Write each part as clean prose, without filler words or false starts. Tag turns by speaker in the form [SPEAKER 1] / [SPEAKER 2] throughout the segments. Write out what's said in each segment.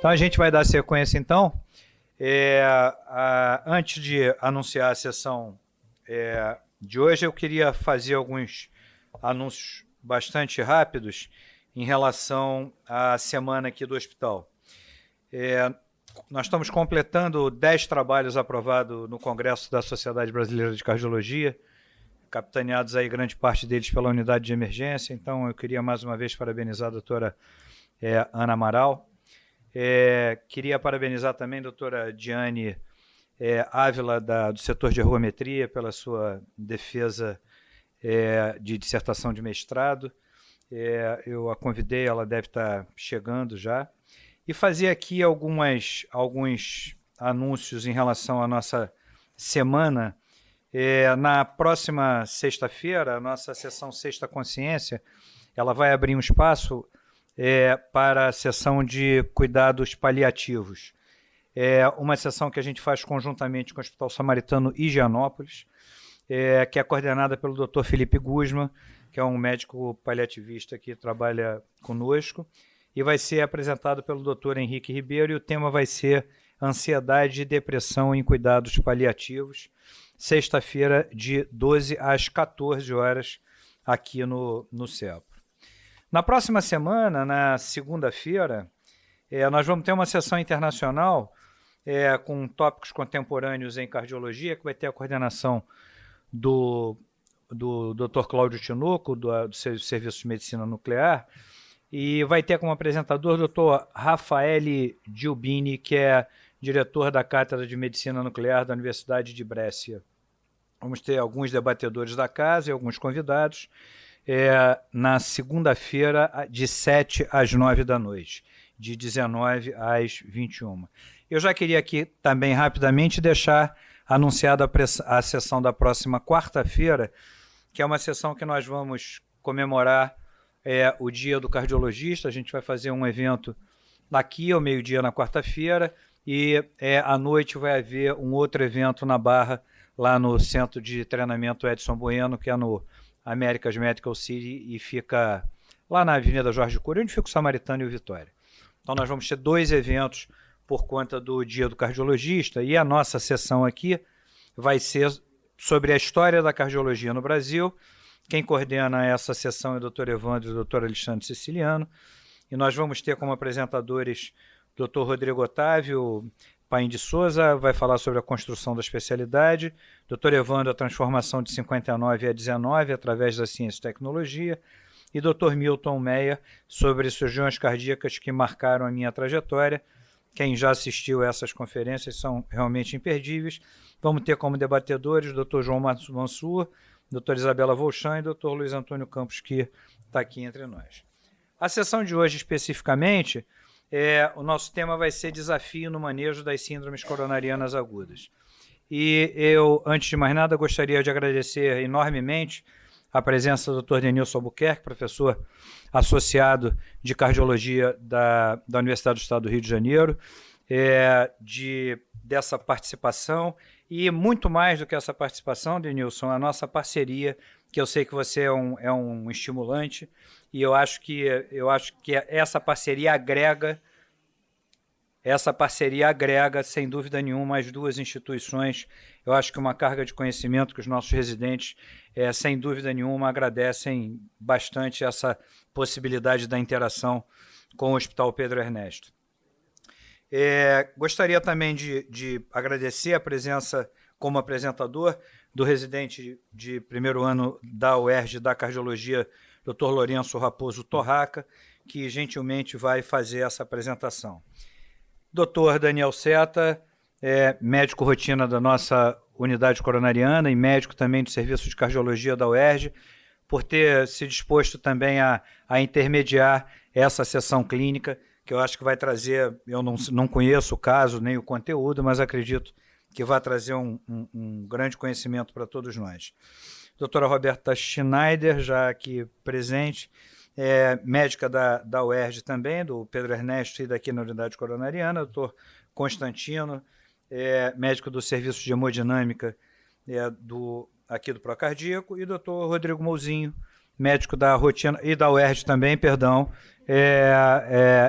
[SPEAKER 1] Então, a gente vai dar sequência, então. Antes de anunciar a sessão de hoje, eu queria fazer alguns anúncios bastante rápidos em relação à semana aqui do hospital. Nós estamos completando 10 trabalhos aprovados no Congresso da Sociedade Brasileira de Cardiologia, capitaneados aí grande parte deles pela unidade de emergência. Então, eu queria mais uma vez parabenizar a doutora Ana Amaral. Queria parabenizar também a doutora Diane Ávila, do setor de ergometria, pela sua defesa de dissertação de mestrado. Eu a convidei, ela deve estar chegando já. E fazer aqui alguns anúncios em relação à nossa semana. Na próxima sexta-feira, a nossa sessão Sexta Consciência, ela vai abrir um espaço para a sessão de cuidados paliativos. Uma sessão que a gente faz conjuntamente com o Hospital Samaritano Higienópolis, que é coordenada pelo Dr. Felipe Guzman, que é um médico paliativista que trabalha conosco, e vai ser apresentado pelo Dr. Henrique Ribeiro, e o tema vai ser ansiedade e depressão em cuidados paliativos, sexta-feira, de 12 às 14 horas, aqui no CEPRO. Na próxima semana, na segunda-feira, nós vamos ter uma sessão internacional com tópicos contemporâneos em cardiologia, que vai ter a coordenação do Dr. Cláudio Tinoco, do Serviço de Medicina Nuclear, e vai ter como apresentador o Dr. Rafael Gilbini, que é diretor da Cátedra de Medicina Nuclear da Universidade de Brescia. Vamos ter alguns debatedores da casa e alguns convidados na segunda-feira, de 7 às 9 da noite, de 19 às 21. Eu já queria aqui também rapidamente deixar anunciada a sessão da próxima quarta-feira, que é uma sessão que nós vamos comemorar o Dia do Cardiologista. A gente vai fazer um evento aqui ao meio-dia na quarta-feira, e à noite vai haver um outro evento na Barra, lá no Centro de Treinamento Edson Bueno, que é no America's Medical City, e fica lá na Avenida Jorge Cury, onde fica o Samaritano e o Vitória. Então, nós vamos ter 2 eventos por conta do Dia do Cardiologista, e a nossa sessão aqui vai ser sobre a história da cardiologia no Brasil. Quem coordena essa sessão é o Dr. Evandro e o Dr. Alexandre Siciliano, e nós vamos ter como apresentadores o Dr. Rodrigo Otávio Paim de Souza, vai falar sobre a construção da especialidade, Dr. Evandro, a transformação de 59 a 19 através da ciência e tecnologia, e Dr. Milton Meyer, sobre cirurgiões cardíacas que marcaram a minha trajetória. Quem já assistiu a essas conferências são realmente imperdíveis. Vamos ter como debatedores o Dr. João Mansur, Dr. Isabela Volchan e Dr. Luiz Antônio Campos, que está aqui entre nós. A sessão de hoje, especificamente, o nosso tema vai ser desafio no manejo das síndromes coronarianas agudas. E eu, antes de mais nada, gostaria de agradecer enormemente a presença do Dr. Denilson Albuquerque, professor associado de cardiologia da Universidade do Estado do Rio de Janeiro, dessa participação, e muito mais do que essa participação, Denilson, a nossa parceria, que eu sei que você é um estimulante, e eu acho que essa parceria agrega, sem dúvida nenhuma, as 2 instituições. Eu acho que uma carga de conhecimento que os nossos residentes, sem dúvida nenhuma, agradecem bastante essa possibilidade da interação com o Hospital Pedro Ernesto. Gostaria também de agradecer a presença como apresentador do residente de primeiro ano da UERJ da Cardiologia, Dr. Lourenço Raposo Torraca, que gentilmente vai fazer essa apresentação. Dr. Daniel Seta, médico rotina da nossa unidade coronariana e médico também do Serviço de Cardiologia da UERJ, por ter se disposto também a intermediar essa sessão clínica, que eu acho que vai trazer, eu não conheço o caso nem o conteúdo, mas acredito que vai trazer um grande conhecimento para todos nós. Doutora Roberta Schneider, já aqui presente, médica da UERJ também, do Pedro Ernesto e daqui na unidade coronariana, doutor Constantino, médico do Serviço de Hemodinâmica aqui do Procardíaco, e doutor Rodrigo Mouzinho, médico da rotina, e da UERJ também, perdão,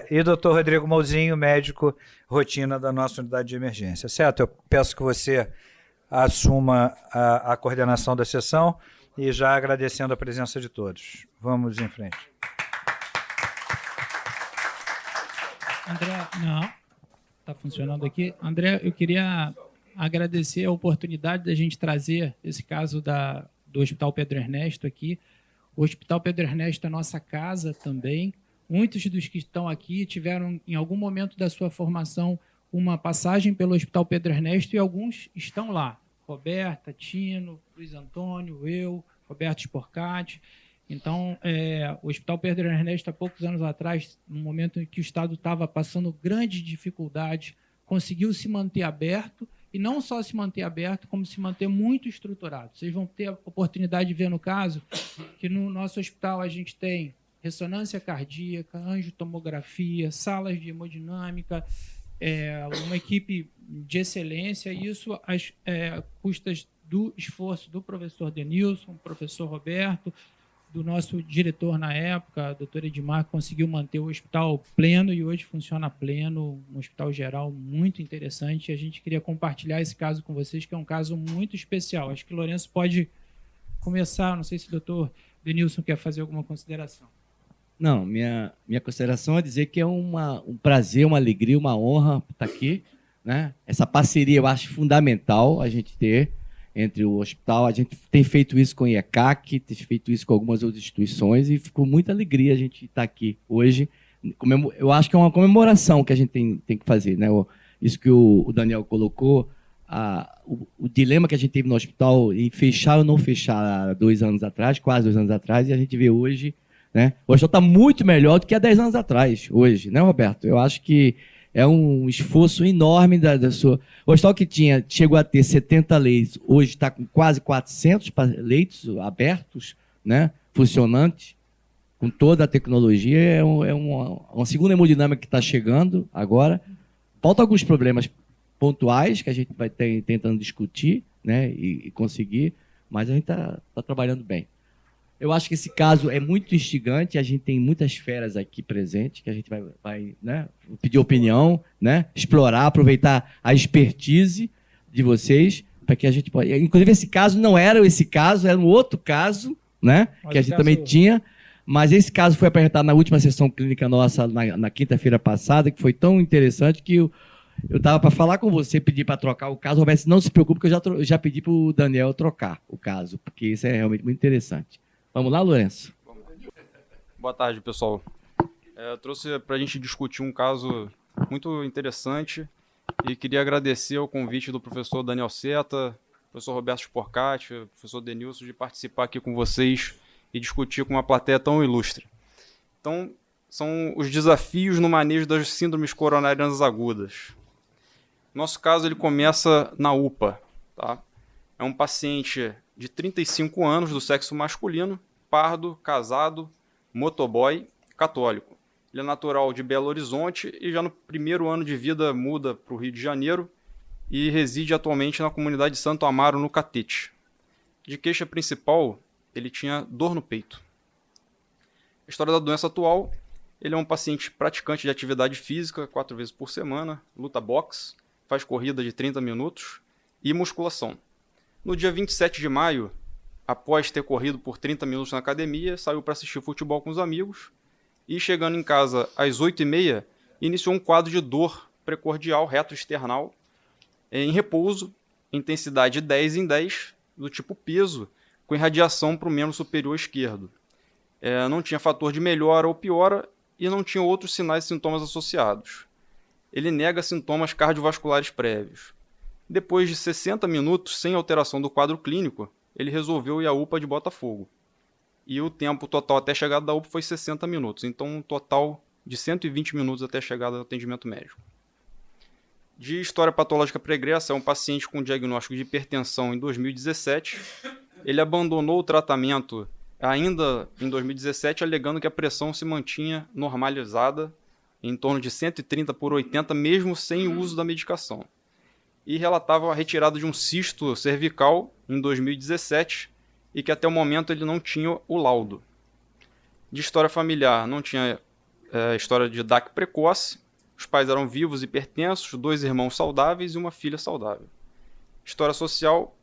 [SPEAKER 1] e Dr. Rodrigo Mouzinho, médico rotina da nossa unidade de emergência. Certo? Eu peço que você assuma a coordenação da sessão e já agradecendo a presença de todos. Vamos em frente.
[SPEAKER 2] André, não, está funcionando aqui. André, eu queria agradecer a oportunidade da gente trazer esse caso do Hospital Pedro Ernesto aqui. O Hospital Pedro Ernesto é nossa casa também. Muitos dos que estão aqui tiveram, em algum momento da sua formação, uma passagem pelo Hospital Pedro Ernesto e alguns estão lá. Roberta, Tino, Luiz Antônio, eu, Roberto Sporcati. Então, o Hospital Pedro Ernesto, há poucos anos atrás, no momento em que o Estado estava passando grandes dificuldades, conseguiu se manter aberto, e não só se manter aberto, como se manter muito estruturado. Vocês vão ter a oportunidade de ver, no caso, que no nosso hospital a gente tem ressonância cardíaca, angiotomografia, salas de hemodinâmica, uma equipe de excelência, e isso às custas do esforço do professor Denilson, professor Roberto, do nosso diretor na época, a doutora Edmar, conseguiu manter o hospital pleno e hoje funciona pleno, um hospital geral muito interessante. A gente queria compartilhar esse caso com vocês, que é um caso muito especial. Acho que o Lourenço pode começar, não sei se o doutor Denilson quer fazer alguma consideração.
[SPEAKER 3] Não, minha consideração é dizer que é um prazer, uma alegria, uma honra estar aqui, né? Essa parceria eu acho fundamental a gente ter entre o hospital. A gente tem feito isso com o IECAC, tem feito isso com algumas outras instituições e ficou muita alegria a gente estar aqui hoje. Eu acho que é uma comemoração que a gente tem que fazer, né? Isso que o Daniel colocou, o dilema que a gente teve no hospital em fechar ou não fechar há 2 anos atrás, quase 2 anos atrás, e a gente vê hoje, né? O hospital está muito melhor do que há 10 anos atrás, hoje, né, Roberto? Eu acho que é um esforço enorme da sua... O hospital que chegou a ter 70 leitos, hoje está com quase 400 leitos abertos, né, funcionantes, com toda a tecnologia. É uma segunda hemodinâmica que está chegando agora. Faltam alguns problemas pontuais que a gente vai tentando discutir, né, e conseguir, mas a gente está trabalhando bem. Eu acho que esse caso é muito instigante, a gente tem muitas feras aqui presentes, que a gente vai né, pedir opinião, né, explorar, aproveitar a expertise de vocês, para que a gente possa... Inclusive, esse caso não era esse caso, era um outro caso, né, que a gente também tinha, mas esse caso foi apresentado na última sessão clínica nossa, na quinta-feira passada, que foi tão interessante que eu estava para falar com você, pedir para trocar o caso. Roberto, não se preocupe, que eu já pedi para o Daniel trocar o caso, porque isso é realmente muito interessante. Vamos lá, Lourenço?
[SPEAKER 4] Boa tarde, pessoal. Eu trouxe para a gente discutir um caso muito interessante e queria agradecer o convite do professor Daniel Seta, professor Roberto Sporcati, professor Denilson, de participar aqui com vocês e discutir com uma plateia tão ilustre. Então, são os desafios no manejo das síndromes coronarianas agudas. Nosso caso ele começa na UPA. Tá? É um paciente de 35 anos, do sexo masculino, pardo, casado, motoboy, católico. Ele é natural de Belo Horizonte e já no primeiro ano de vida muda para o Rio de Janeiro e reside atualmente na comunidade de Santo Amaro, no Catete. De queixa principal, ele tinha dor no peito. A história da doença atual, ele é um paciente praticante de atividade física 4 vezes por semana, luta boxe, faz corrida de 30 minutos e musculação. No dia 27 de maio, após ter corrido por 30 minutos na academia, saiu para assistir futebol com os amigos e, chegando em casa às 8h30, iniciou um quadro de dor precordial retroesternal em repouso, intensidade 10 em 10, do tipo peso, com irradiação para o membro superior esquerdo. Não tinha fator de melhora ou piora e não tinha outros sinais e sintomas associados. Ele nega sintomas cardiovasculares prévios. Depois de 60 minutos sem alteração do quadro clínico, ele resolveu ir à UPA de Botafogo. E o tempo total até a chegada da UPA foi 60 minutos, então um total de 120 minutos até a chegada do atendimento médico. De história patológica pregressa, é um paciente com diagnóstico de hipertensão em 2017. Ele abandonou o tratamento ainda em 2017, alegando que a pressão se mantinha normalizada em torno de 130/80, mesmo sem o uso da medicação. E relatava a retirada de um cisto cervical em 2017 e que até o momento ele não tinha o laudo. De história familiar, não tinha história de DAC precoce. Os pais eram vivos e hipertensos, 2 irmãos saudáveis e uma filha saudável. História social,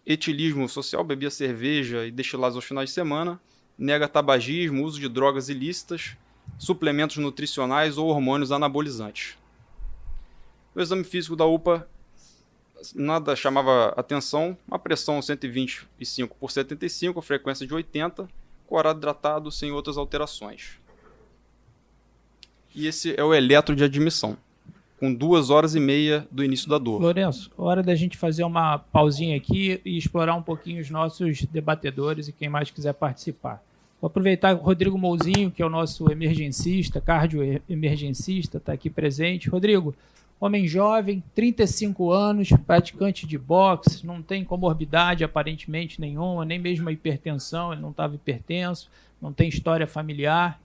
[SPEAKER 4] etilismo social, bebia cerveja e destilados aos finais de semana, nega tabagismo, uso de drogas ilícitas, suplementos nutricionais ou hormônios anabolizantes. O exame físico da UPA nada chamava atenção, uma pressão 125/75, frequência de 80, corado hidratado sem outras alterações. E esse é o eletro de admissão, com 2h30 do início da dor.
[SPEAKER 2] Lourenço, hora da gente fazer uma pausinha aqui e explorar um pouquinho os nossos debatedores e quem mais quiser participar. Vou aproveitar o Rodrigo Mouzinho, que é o nosso emergencista, cardio-emergencista, está aqui presente. Rodrigo, homem jovem, 35 anos, praticante de boxe, não tem comorbidade aparentemente nenhuma, nem mesmo a hipertensão, ele não estava hipertenso, não tem história familiar.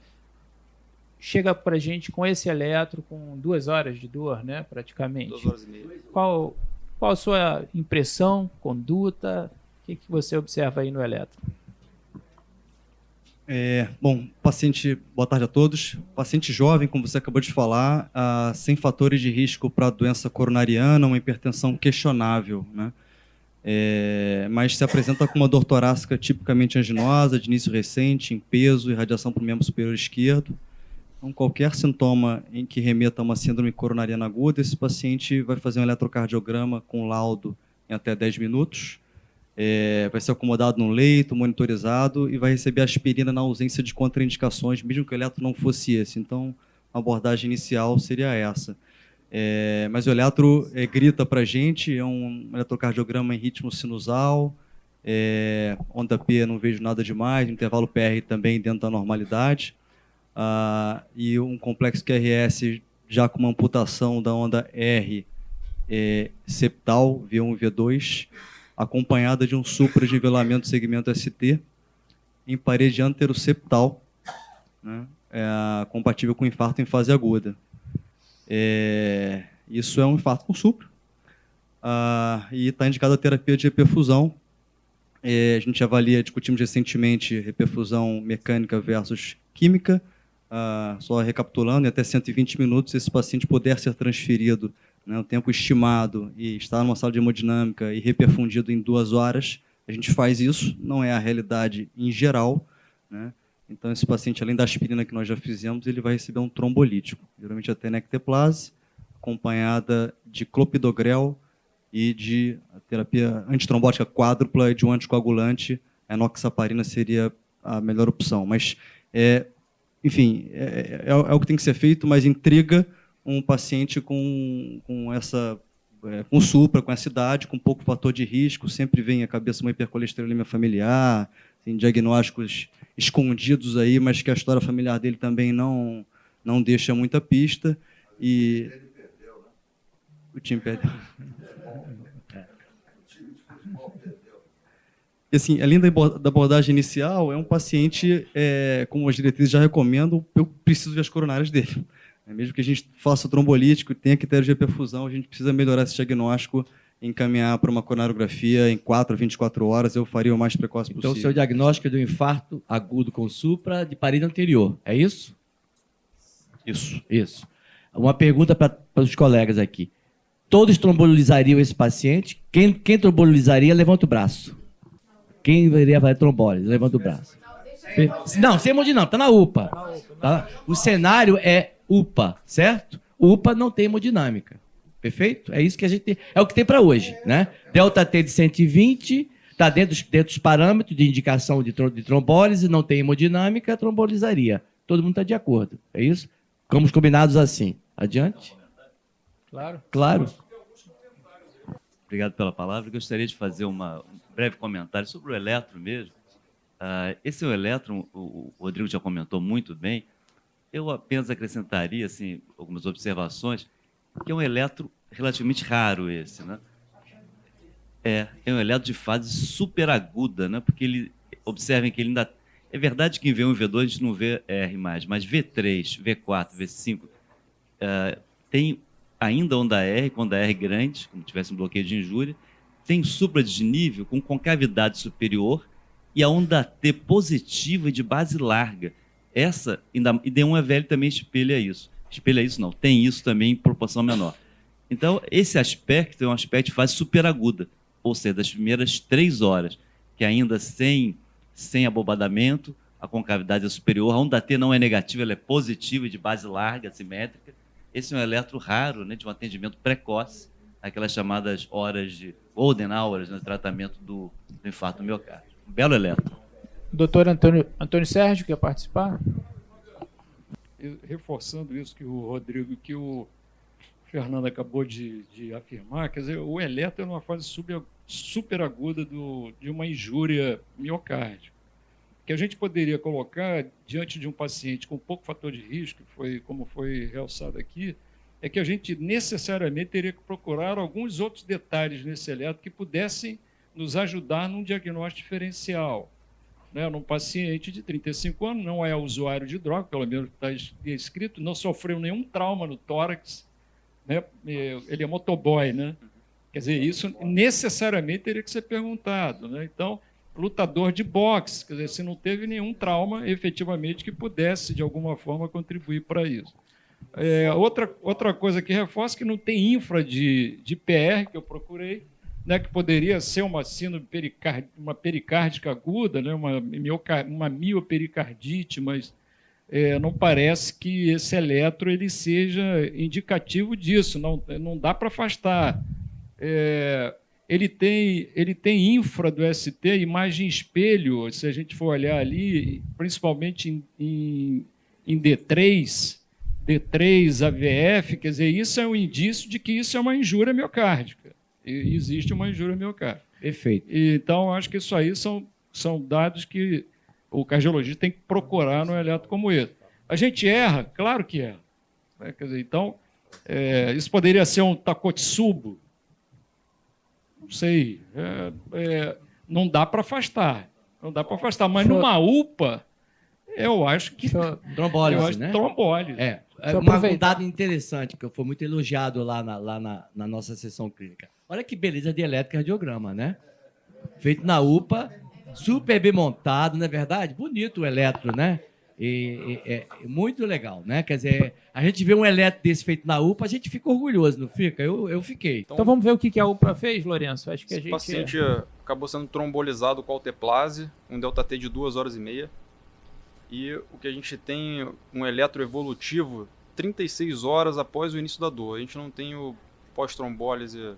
[SPEAKER 2] Chega para a gente com esse eletro, com 2 horas de dor, né, praticamente.
[SPEAKER 4] 2h30.
[SPEAKER 2] Qual a sua impressão, conduta? O que você observa aí no eletro?
[SPEAKER 5] Bom, paciente, boa tarde a todos. Paciente jovem, como você acabou de falar, sem fatores de risco para doença coronariana, uma hipertensão questionável, né? Mas se apresenta com uma dor torácica tipicamente anginosa, de início recente, em peso, irradiação para o membro superior esquerdo. Então, qualquer sintoma em que remeta a uma síndrome coronariana aguda, esse paciente vai fazer um eletrocardiograma com laudo em até 10 minutos. Vai ser acomodado num leito, monitorizado e vai receber aspirina na ausência de contraindicações, mesmo que o eletro não fosse esse. Então, a abordagem inicial seria essa. Mas o eletro grita para a gente, é um eletrocardiograma em ritmo sinusal, onda P não vejo nada demais, intervalo PR também dentro da normalidade, e um complexo QRS já com uma amputação da onda R septal, V1 e V2, acompanhada de um supra-nivelamento segmento ST em parede anteroseptal, né, compatível com infarto em fase aguda. Isso é um infarto com supra, e está indicada a terapia de reperfusão. A gente avalia, discutimos recentemente, reperfusão mecânica versus química. Só recapitulando, em até 120 minutos, esse paciente puder ser transferido, né, o tempo estimado, e estar numa sala de hemodinâmica e reperfundido em 2 horas, a gente faz isso, não é a realidade em geral, né? Então, esse paciente, além da aspirina que nós já fizemos, ele vai receber um trombolítico, geralmente a tenecteplase, acompanhada de clopidogrel e de terapia antitrombótica quádrupla e de um anticoagulante. A enoxaparina seria a melhor opção. Mas, enfim, é o que tem que ser feito, mas intriga um paciente com supra, com essa idade, com pouco fator de risco, sempre vem à cabeça uma hipercolesterolemia familiar, tem diagnósticos escondidos aí, mas que a história familiar dele também não deixa muita pista. E o time perdeu. E, assim, além da abordagem inicial, é um paciente, como as diretrizes já recomendam, eu preciso ver as coronárias dele. Mesmo que a gente faça o trombolítico e tenha critério de reperfusão, a gente precisa melhorar esse diagnóstico e encaminhar para uma coronariografia em 4 a 24 horas. Eu faria o mais precoce possível.
[SPEAKER 3] Então, o seu diagnóstico é do infarto agudo com supra de parede anterior, é isso? Isso. Uma pergunta para os colegas aqui. Todos trombolizariam esse paciente? Quem trombolizaria, levanta o braço. Quem iria fazer trombólise, levanta o braço. Não, sem hemodinâmica, está na UPA. Tá? O cenário é UPA, certo? UPA não tem hemodinâmica. Perfeito? É isso que a gente tem. É o que tem para hoje, né? Delta T de 120, está dentro dos parâmetros de indicação de trombólise, não tem hemodinâmica, trombolizaria. Todo mundo está de acordo. É isso? Ficamos combinados assim. Adiante? Claro.
[SPEAKER 6] Obrigado pela palavra. Gostaria de fazer um breve comentário sobre o eletro mesmo. Esse é o eletro, o Rodrigo já comentou muito bem. Eu apenas acrescentaria assim, algumas observações, que é um eletro relativamente raro esse, né? É um eletro de fase superaguda, né? Porque observem que ele ainda... É verdade que em V1 e V2 a gente não vê R+, mas V3, V4, V5 tem ainda onda R, com onda R grande, como tivesse um bloqueio de injúria, tem supradisnível com concavidade superior e a onda T positiva de base larga. Essa, e D1 velho também espelha isso. Espelha isso não, tem isso também em proporção menor. Então, esse aspecto é um aspecto de fase superaguda, ou seja, das primeiras 3 horas, que ainda sem abobadamento, a concavidade é superior, a onda T não é negativa, ela é positiva, de base larga, simétrica. Esse é um eletro raro, né, de um atendimento precoce, aquelas chamadas horas de golden hours no tratamento do infarto miocárdio. Um belo eletro.
[SPEAKER 2] Doutor Antônio Sérgio, quer participar?
[SPEAKER 7] Reforçando isso que o Rodrigo, que o Fernando acabou de afirmar, quer dizer, o eletro é uma fase superaguda de uma injúria miocárdica, que a gente poderia colocar diante de um paciente com pouco fator de risco, como foi realçado aqui, é que a gente necessariamente teria que procurar alguns outros detalhes nesse eletro que pudessem nos ajudar num diagnóstico diferencial. Né, num paciente de 35 anos, não é usuário de droga, pelo menos está escrito, não sofreu nenhum trauma no tórax, né, ele é motoboy, né? Quer dizer, isso necessariamente teria que ser perguntado. Né? Então, lutador de boxe, quer dizer, se não teve nenhum trauma efetivamente que pudesse, de alguma forma, contribuir para isso. Outra coisa que reforça que não tem infra de PR, que eu procurei, né, que poderia ser uma síndrome uma pericárdica aguda, né, uma miopericardite, mas não parece que esse eletro ele seja indicativo disso, não dá para afastar. Ele tem infra do ST, imagem espelho, se a gente for olhar ali, principalmente em D3, AVF, quer dizer, isso é um indício de que isso é uma injúria miocárdica. Existe uma injúria miocárdica.
[SPEAKER 3] Perfeito.
[SPEAKER 7] Então, acho que isso aí são dados que o cardiologista tem que procurar num eletro como esse. A gente erra? Claro que erra. Né? Quer dizer, então, isso poderia ser um Takotsubo? Não sei. Não dá para afastar. Não dá para afastar. Mas numa UPA, eu acho que...
[SPEAKER 3] Trombólise, né?
[SPEAKER 7] Trombólise.
[SPEAKER 3] Um dado interessante, que foi muito elogiado lá na nossa sessão clínica. Olha que beleza de eletrocardiograma, né? Feito na UPA, super bem montado, não é verdade? Bonito o eletro, né? É muito legal, né? Quer dizer, a gente vê um eletro desse feito na UPA, a gente fica orgulhoso, não fica? Eu fiquei.
[SPEAKER 2] Então vamos ver o que a UPA fez, Lourenço. Acho que
[SPEAKER 4] esse paciente acabou sendo trombolizado com alteplase, um delta T de 2 horas e meia. E o que a gente tem, um eletro evolutivo 36 horas após o início da dor. A gente não tem o pós-trombólise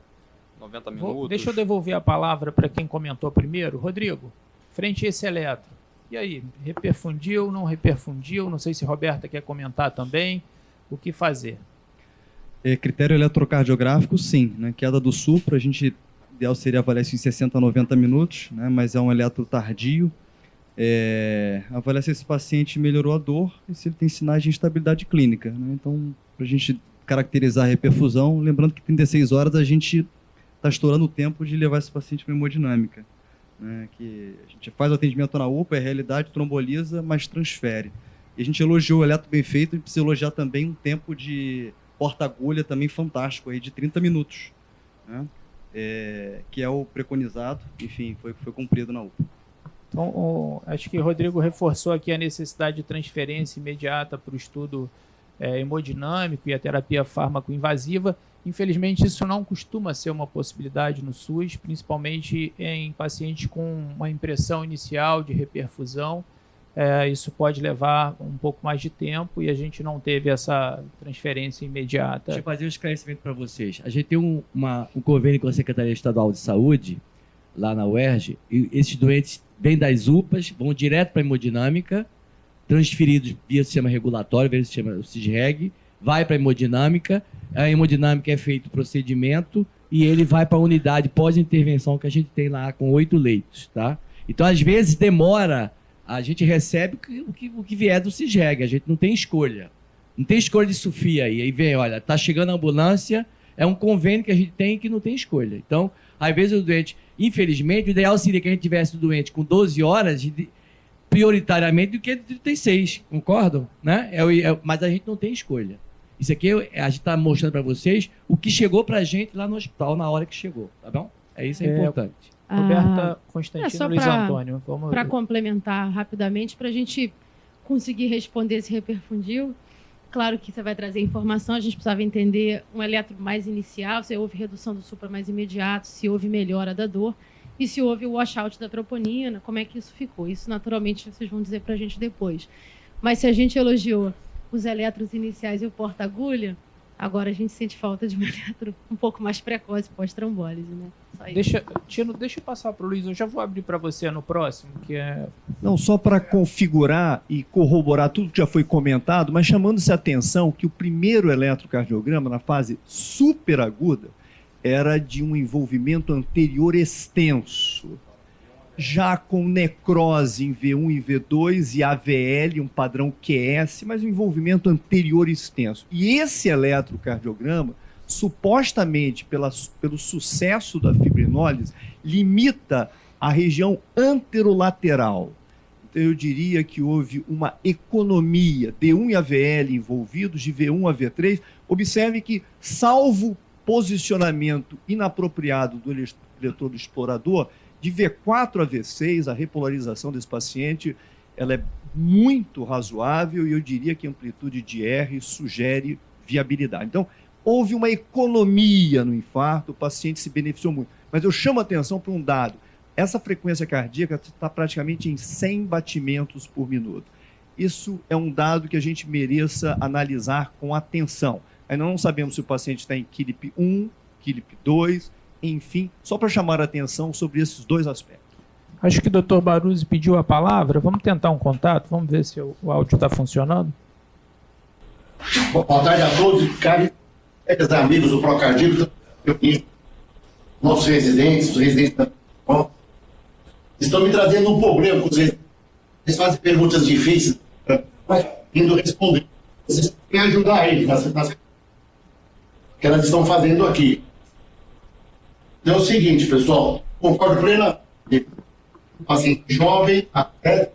[SPEAKER 4] 90 minutos.
[SPEAKER 2] Deixa eu devolver a palavra para quem comentou primeiro. Rodrigo, frente a esse eletro. E aí, reperfundiu, não reperfundiu? Não sei se a Roberta quer comentar também. O que fazer?
[SPEAKER 5] Critério eletrocardiográfico, sim. Né? Queda do supra, a gente ideal seria avaliar isso em 60 a 90 minutos, né? Mas é um eletro tardio. Avaliar se esse paciente melhorou a dor e se ele tem sinais de instabilidade clínica. Né? Então, para a gente caracterizar a reperfusão, lembrando que 36 horas a gente está estourando o tempo de levar esse paciente para hemodinâmica. Né? Que a gente faz o atendimento na UPA, é realidade, tromboliza, mas transfere. E a gente elogiou o eletro bem feito e precisa elogiar também um tempo de porta-agulha também fantástico, aí, de 30 minutos. Né? Que é o preconizado, enfim, foi cumprido na UPA.
[SPEAKER 2] Então, acho que o Rodrigo reforçou aqui a necessidade de transferência imediata para o estudo hemodinâmico e a terapia fármaco-invasiva. Infelizmente, isso não costuma ser uma possibilidade no SUS, principalmente em pacientes com uma impressão inicial de reperfusão. Isso pode levar um pouco mais de tempo e a gente não teve essa transferência imediata.
[SPEAKER 3] Deixa eu fazer um esclarecimento para vocês. A gente tem um convênio com a Secretaria Estadual de Saúde, lá na UERJ, e esses doentes vêm das UPAs, vão direto para a hemodinâmica, transferidos via sistema regulatório, via sistema CISREG, vai para a hemodinâmica é feito o procedimento e ele vai para a unidade pós-intervenção que a gente tem lá com 8 leitos, tá? Então, às vezes, demora, a gente recebe o que vier do CISREG, a gente não tem escolha. Não tem escolha de SUFIA aí vem, olha, tá chegando a ambulância, é um convênio que a gente tem que não tem escolha. Então, às vezes o doente, infelizmente, o ideal seria que a gente tivesse o doente com 12 horas, prioritariamente, do que 36, concordam? Né? Mas a gente não tem escolha. Isso aqui a gente está mostrando para vocês o que chegou para a gente lá no hospital na hora que chegou, tá bom? Isso é importante.
[SPEAKER 2] Roberta Constantino,
[SPEAKER 8] só
[SPEAKER 2] Luiz Antônio.
[SPEAKER 8] Para complementar rapidamente, para a gente consegui responder se reperfundiu. Claro que você vai trazer informação, a gente precisava entender um eletro mais inicial, se houve redução do supra mais imediato, se houve melhora da dor e se houve o washout da troponina, como é que isso ficou. Isso, naturalmente, vocês vão dizer para a gente depois. Mas se a gente elogiou os eletros iniciais e o porta-agulha, agora a gente sente falta de um eletro um pouco mais precoce pós-trombólise, né?
[SPEAKER 2] Tino, deixa eu passar para o Luiz, eu já vou abrir para você no próximo, que é...
[SPEAKER 9] Não, só para configurar e corroborar tudo que já foi comentado, mas chamando-se a atenção que o primeiro eletrocardiograma, na fase superaguda, era de um envolvimento anterior extenso, já com necrose em V1 e V2 e AVL, um padrão QS, mas um envolvimento anterior extenso. E esse eletrocardiograma, supostamente pelo sucesso da fibrinólise, limita a região anterolateral. Então eu diria que houve uma economia, D1 e AVL envolvidos, de V1 a V3. Observe que, salvo posicionamento inapropriado do eletrodo explorador, de V4 a V6, a repolarização desse paciente ela é muito razoável e eu diria que a amplitude de R sugere viabilidade. Então, houve uma economia no infarto, o paciente se beneficiou muito. Mas eu chamo a atenção para um dado. Essa frequência cardíaca está praticamente em 100 batimentos por minuto. Isso é um dado que a gente mereça analisar com atenção. Ainda não sabemos se o paciente está em KILIP 1, KILIP 2, enfim, só para chamar a atenção sobre esses dois aspectos.
[SPEAKER 2] Acho que o Dr. Baruzzi pediu a palavra. Vamos tentar um contato, vamos ver se o áudio está funcionando.
[SPEAKER 10] Boa tarde a todos, caros amigos do Procardíaco, nossos residentes, os residentes da estão me trazendo um problema com os residentes. Eles fazem perguntas difíceis, mas indo responder. Vocês têm que ajudar eles nas que elas estão fazendo aqui. Então é o seguinte, pessoal, concordo plenamente. Assim, jovem, até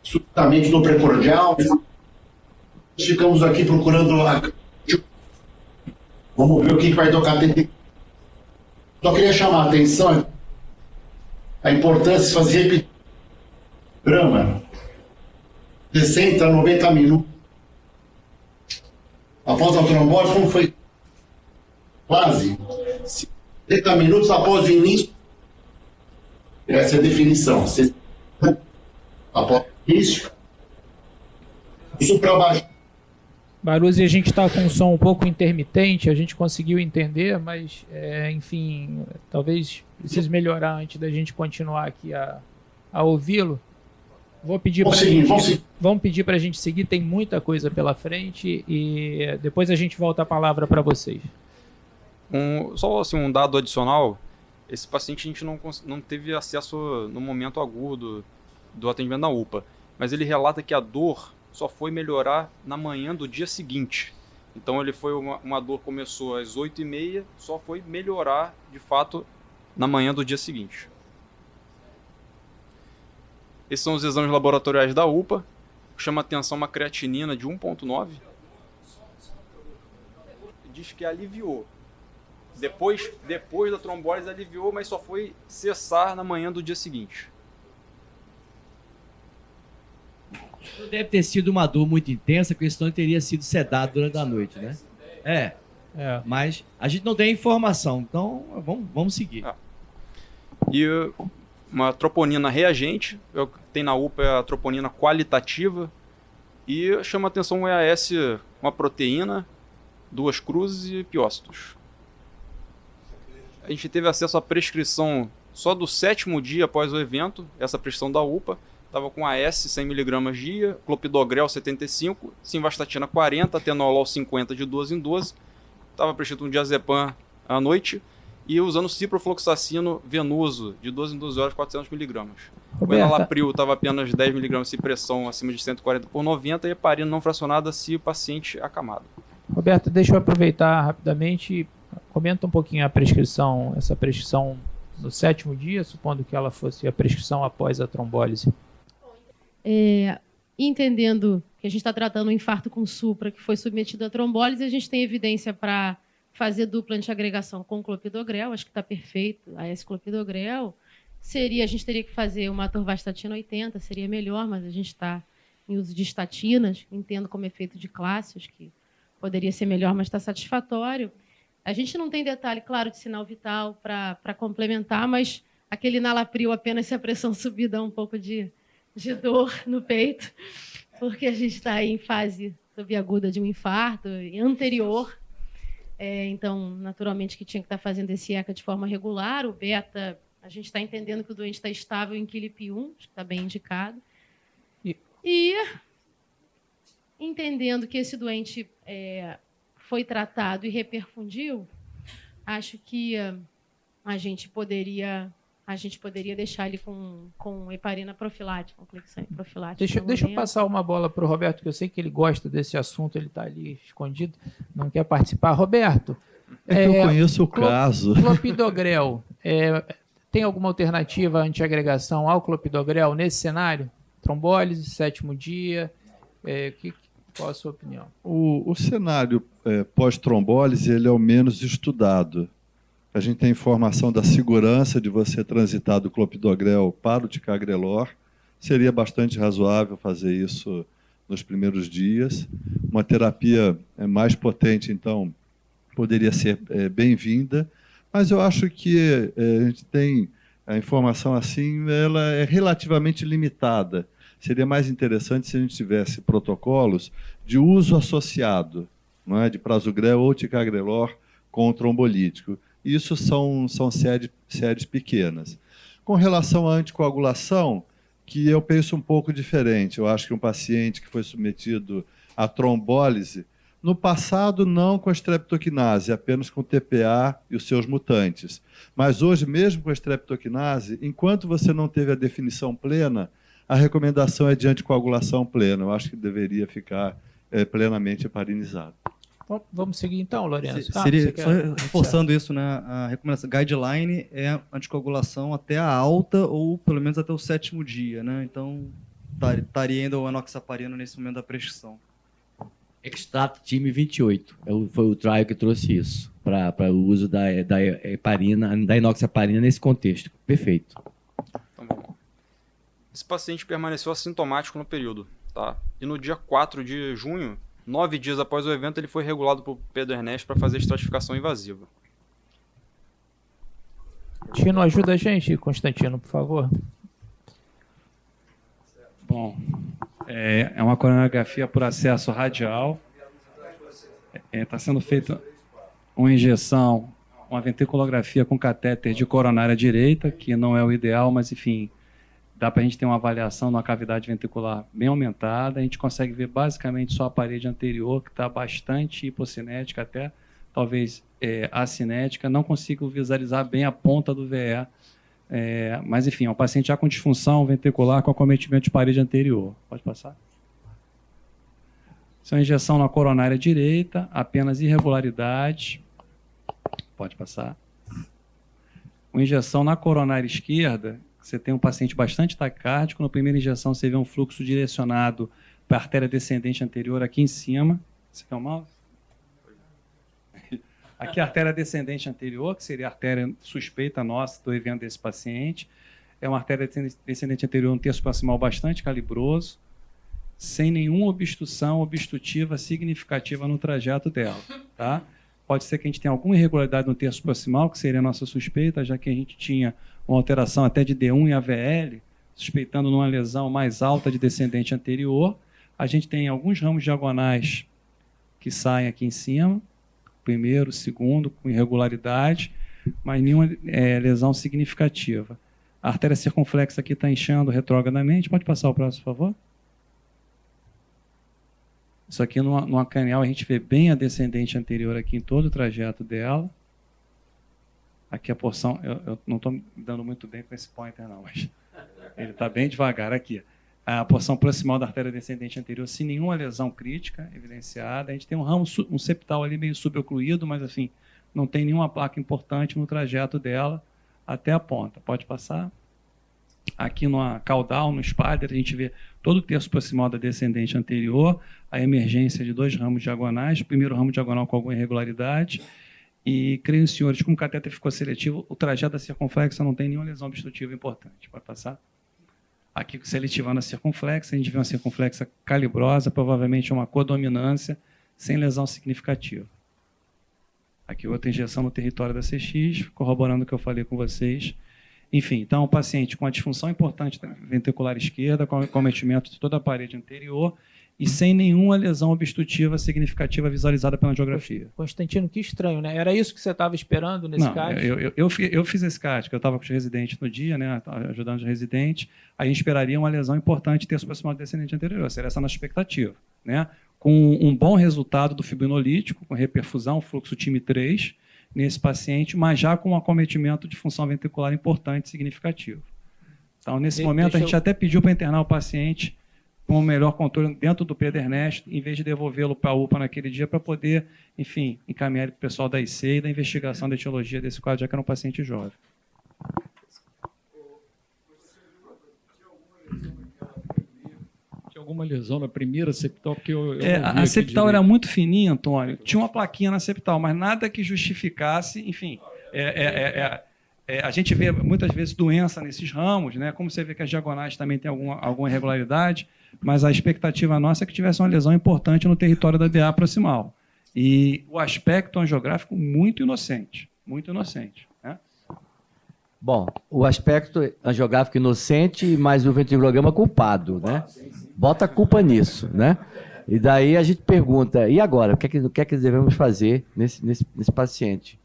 [SPEAKER 10] subitamente no precordial, ficamos aqui procurando vamos ver o que vai tocar. Só queria chamar a atenção a importância de fazer repetir programa 60 a 90 minutos após a trombose, como foi quase 70 minutos após o início. Essa é a definição. Após o início, isso para baixo.
[SPEAKER 2] Baruzzi, a gente está com um som um pouco intermitente, a gente conseguiu entender, mas, enfim, talvez precise melhorar antes da gente continuar aqui a ouvi-lo. Vou pedir para vamos pedir para a gente seguir, tem muita coisa pela frente e depois a gente volta a palavra para vocês.
[SPEAKER 4] Só assim, um dado adicional, esse paciente a gente não teve acesso no momento agudo do atendimento na UPA, mas ele relata que a dor só foi melhorar na manhã do dia seguinte. Então ele foi uma dor que começou às 8h30, só foi melhorar de fato na manhã do dia seguinte. Esses são os exames laboratoriais da UPA. Chama atenção uma creatinina de 1,9. Diz que aliviou. Depois da trombólise aliviou, mas só foi cessar na manhã do dia seguinte.
[SPEAKER 3] Deve ter sido uma dor muito intensa, porque senão ele teria sido sedado durante a noite, né? Mas a gente não tem informação, então vamos seguir.
[SPEAKER 4] E uma troponina reagente, o que tem na UPA é a troponina qualitativa, e chama atenção o EAS, uma proteína, 2 cruzes e piócitos. A gente teve acesso à prescrição só do 7º dia após o evento, essa prescrição da UPA, estava com AS 100mg dia, clopidogrel 75, simvastatina 40, atenolol 50 de 12 em 12, estava prescrito um diazepam à noite e usando ciprofloxacino venoso de 12 em 12 horas 400mg. O enalapril estava apenas 10mg se pressão acima de 140/90 e heparina não fracionada se o paciente acamado.
[SPEAKER 2] Roberto, deixa eu aproveitar rapidamente e comenta um pouquinho essa prescrição no 7º dia, supondo que ela fosse a prescrição após a trombólise.
[SPEAKER 8] Entendendo que a gente está tratando um infarto com supra que foi submetido à trombólise, a gente tem evidência para fazer dupla antiagregação com clopidogrel, acho que está perfeito, a S-clopidogrel. A gente teria que fazer uma atorvastatina 80, seria melhor, mas a gente está em uso de estatinas, entendo como efeito de classe, acho que poderia ser melhor, mas está satisfatório. A gente não tem detalhe, claro, de sinal vital para complementar, mas aquele Nalapril, apenas se a pressão subir, dá um pouco de dor no peito, porque a gente está em fase subaguda de um infarto anterior. Então, naturalmente, que tinha que estar fazendo esse ECA de forma regular. O beta, a gente está entendendo que o doente está estável em QLIP1, acho que está bem indicado. E entendendo que esse doente foi tratado e reperfundiu, acho que a gente poderia deixar ele com heparina profilática, com clexane profilática.
[SPEAKER 2] Deixa eu passar uma bola para o Roberto, que eu sei que ele gosta desse assunto, ele está ali escondido, não quer participar. Roberto,
[SPEAKER 11] que eu conheço o caso.
[SPEAKER 2] Clopidogrel, tem alguma alternativa antiagregação ao clopidogrel nesse cenário? Trombólise, 7º dia, qual a sua opinião?
[SPEAKER 11] O cenário pós-trombólise ele é o menos estudado. A gente tem informação da segurança de você transitar do clopidogrel para o ticagrelor. Seria bastante razoável fazer isso nos primeiros dias. Uma terapia mais potente, então, poderia ser bem-vinda. Mas eu acho que a gente tem a informação assim, ela é relativamente limitada. Seria mais interessante se a gente tivesse protocolos de uso associado, não é, de prasugrel ou ticagrelor com o trombolítico. Isso são séries pequenas. Com relação à anticoagulação, que eu penso um pouco diferente. Eu acho que um paciente que foi submetido à trombólise, no passado não com a streptokinase, apenas com o TPA e os seus mutantes. Mas hoje, mesmo com a streptokinase, enquanto você não teve a definição plena, a recomendação é de anticoagulação plena. Eu acho que deveria ficar plenamente heparinizado.
[SPEAKER 2] Bom, vamos seguir então, Lourenço.
[SPEAKER 5] Só reforçando isso, né? A recomendação guideline é anticoagulação até a alta ou pelo menos até o 7º dia, né? Então estaria ainda o enoxaparina nesse momento da prescrição.
[SPEAKER 3] Extrato time 28 foi o trial que trouxe isso para o uso da heparina, da enoxaparina nesse contexto. Perfeito.
[SPEAKER 4] Então, vamos lá. Esse paciente permaneceu assintomático no período, tá? E no dia 4 de junho, 9 dias após o evento, ele foi regulado por Pedro Ernesto para fazer estratificação invasiva.
[SPEAKER 2] Tino, ajuda a gente, Constantino, por favor.
[SPEAKER 7] Bom, é uma coronariografia por acesso radial. Está sendo feita uma injeção, uma ventriculografia com catéter de coronária direita, que não é o ideal, mas, enfim, dá para a gente ter uma avaliação de uma cavidade ventricular bem aumentada. A gente consegue ver basicamente só a parede anterior, que está bastante hipocinética, até talvez acinética. Não consigo visualizar bem a ponta do VE. Mas, enfim, é um paciente já com disfunção ventricular com acometimento de parede anterior. Pode passar? Isso é uma injeção na coronária direita, apenas irregularidade. Pode passar. Uma injeção na coronária esquerda. Você tem um paciente bastante taquicárdico. Na primeira injeção, você vê um fluxo direcionado para a artéria descendente anterior aqui em cima. Você quer o mouse? Aqui a artéria descendente anterior, que seria a artéria suspeita nossa do evento desse paciente. É uma artéria descendente anterior, um terço proximal bastante calibroso, sem nenhuma obstrução obstrutiva significativa no trajeto dela. Tá? Pode ser que a gente tenha alguma irregularidade no terço proximal, que seria a nossa suspeita, já que a gente tinha uma alteração até de D1 e AVL, suspeitando numa lesão mais alta de descendente anterior. A gente tem alguns ramos diagonais que saem aqui em cima, primeiro, segundo, com irregularidade, mas nenhuma lesão significativa. A artéria circunflexa aqui está inchando retrógradamente. Pode passar o próximo, por favor? Isso aqui numa canal a gente vê bem a descendente anterior aqui em todo o trajeto dela. Aqui a porção, eu não estou me dando muito bem com esse pointer não, mas ele está bem devagar aqui. A porção proximal da artéria descendente anterior, sem nenhuma lesão crítica evidenciada. A gente tem um ramo, um septal ali meio subocluído, mas assim, não tem nenhuma placa importante no trajeto dela até a ponta. Pode passar? Aqui no caudal, no spider, a gente vê todo o terço proximal da descendente anterior, a emergência de 2 ramos diagonais, o primeiro ramo diagonal com alguma irregularidade. E, creio, senhores, como o catéter ficou seletivo, o trajeto da circunflexa não tem nenhuma lesão obstrutiva importante. Pode passar?
[SPEAKER 12] aqui seletivando a circunflexa, a gente vê uma circunflexa calibrosa, provavelmente uma codominância, sem lesão significativa. Aqui outra injeção no território da CX, corroborando o que eu falei com vocês. Enfim, então o paciente com a disfunção importante da ventricular esquerda, com acometimento de toda a parede anterior e sem nenhuma lesão obstrutiva significativa visualizada pela angiografia.
[SPEAKER 2] Constantino, que estranho, né? Era isso que você estava esperando nesse caso?
[SPEAKER 12] Eu fiz esse CAT, que eu estava com os residentes no dia, né, ajudando os residentes, a gente esperaria uma lesão importante ter supracimal descendente anterior, seria essa a nossa expectativa, né? Com um bom resultado do fibrinolítico, com reperfusão, fluxo time 3, nesse paciente, mas já com um acometimento de função ventricular importante e significativo. Então, nesse momento, a gente até pediu para internar o paciente com o melhor controle dentro do Pedro Ernesto, em vez de devolvê-lo para a UPA naquele dia, para poder, enfim, encaminhar ele para o pessoal da IC e da investigação da etiologia desse quadro, já que era um paciente jovem.
[SPEAKER 7] Tinha alguma lesão na primeira septal? Porque
[SPEAKER 12] a septal era muito fininha, Antônio. Tinha uma plaquinha na septal, mas nada que justificasse, enfim. A gente vê muitas vezes doença nesses ramos, né? Como você vê que as diagonais também tem alguma irregularidade, mas a expectativa nossa é que tivesse uma lesão importante no território da DA proximal. E o aspecto angiográfico muito inocente, né?
[SPEAKER 3] Bom, o aspecto angiográfico inocente, mas o ventriculograma culpado, né? Bota a culpa nisso, né? E daí a gente pergunta, e agora? O que é que devemos fazer nesse paciente?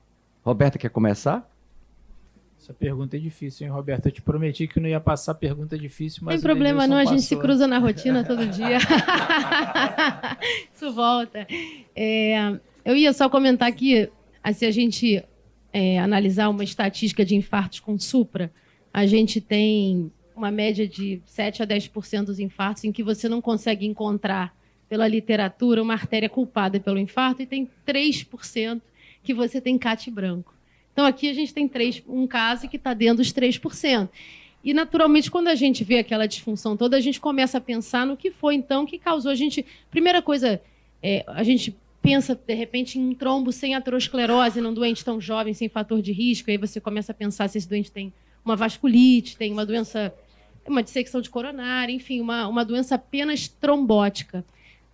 [SPEAKER 3] Roberta, quer começar?
[SPEAKER 2] Essa pergunta é difícil, hein, Roberto? Eu te prometi que não ia passar pergunta difícil, mas
[SPEAKER 8] não tem problema não, a gente se
[SPEAKER 2] passou.
[SPEAKER 8] cruza na rotina todo dia. Isso volta. Eu ia só comentar que, se a gente analisar uma estatística de infartos com supra, a gente tem uma média de 7 a 10% dos infartos em que você não consegue encontrar, pela literatura, uma artéria culpada pelo infarto, e tem 3% que você tem CAT branco. Então, aqui a gente tem um caso que está dentro dos 3%. E, naturalmente, quando a gente vê aquela disfunção toda, a gente começa a pensar no que foi, então, que causou a gente... Primeira coisa, a gente pensa, de repente, em um trombo sem aterosclerose, num doente tão jovem, sem fator de risco, aí você começa a pensar se esse doente tem uma vasculite, tem uma doença, uma dissecção de coronária, enfim, uma doença apenas trombótica.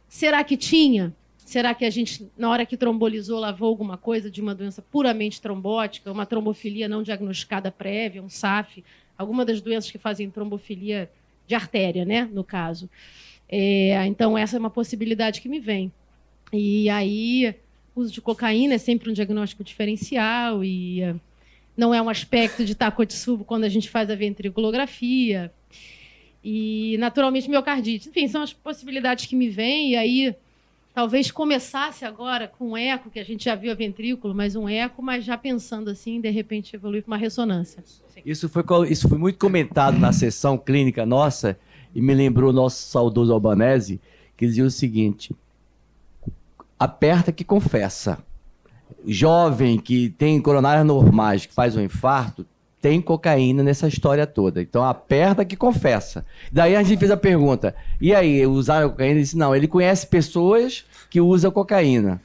[SPEAKER 8] Será que tinha? Será que a gente, na hora que trombolizou, lavou alguma coisa de uma doença puramente trombótica, uma trombofilia não diagnosticada prévia, um SAF, alguma das doenças que fazem trombofilia de artéria, né, no caso. Então, essa é uma possibilidade que me vem. E aí, o uso de cocaína é sempre um diagnóstico diferencial e não é um aspecto de Takotsubo quando a gente faz a ventriculografia. E, naturalmente, miocardite. Enfim, são as possibilidades que me vêm. E aí, talvez começasse agora com um eco, que a gente já viu a ventrículo, mas um eco, mas já pensando assim, de repente evoluir para uma ressonância.
[SPEAKER 3] Isso foi muito comentado na sessão clínica nossa, e me lembrou o nosso saudoso Albanese, que dizia o seguinte: aperta que confessa. Jovem que tem coronárias normais, que faz um infarto, tem cocaína nessa história toda. Então, aperta que confessa. Daí a gente fez a pergunta, e aí, usaram cocaína? Ele disse, não, ele conhece pessoas que usam cocaína.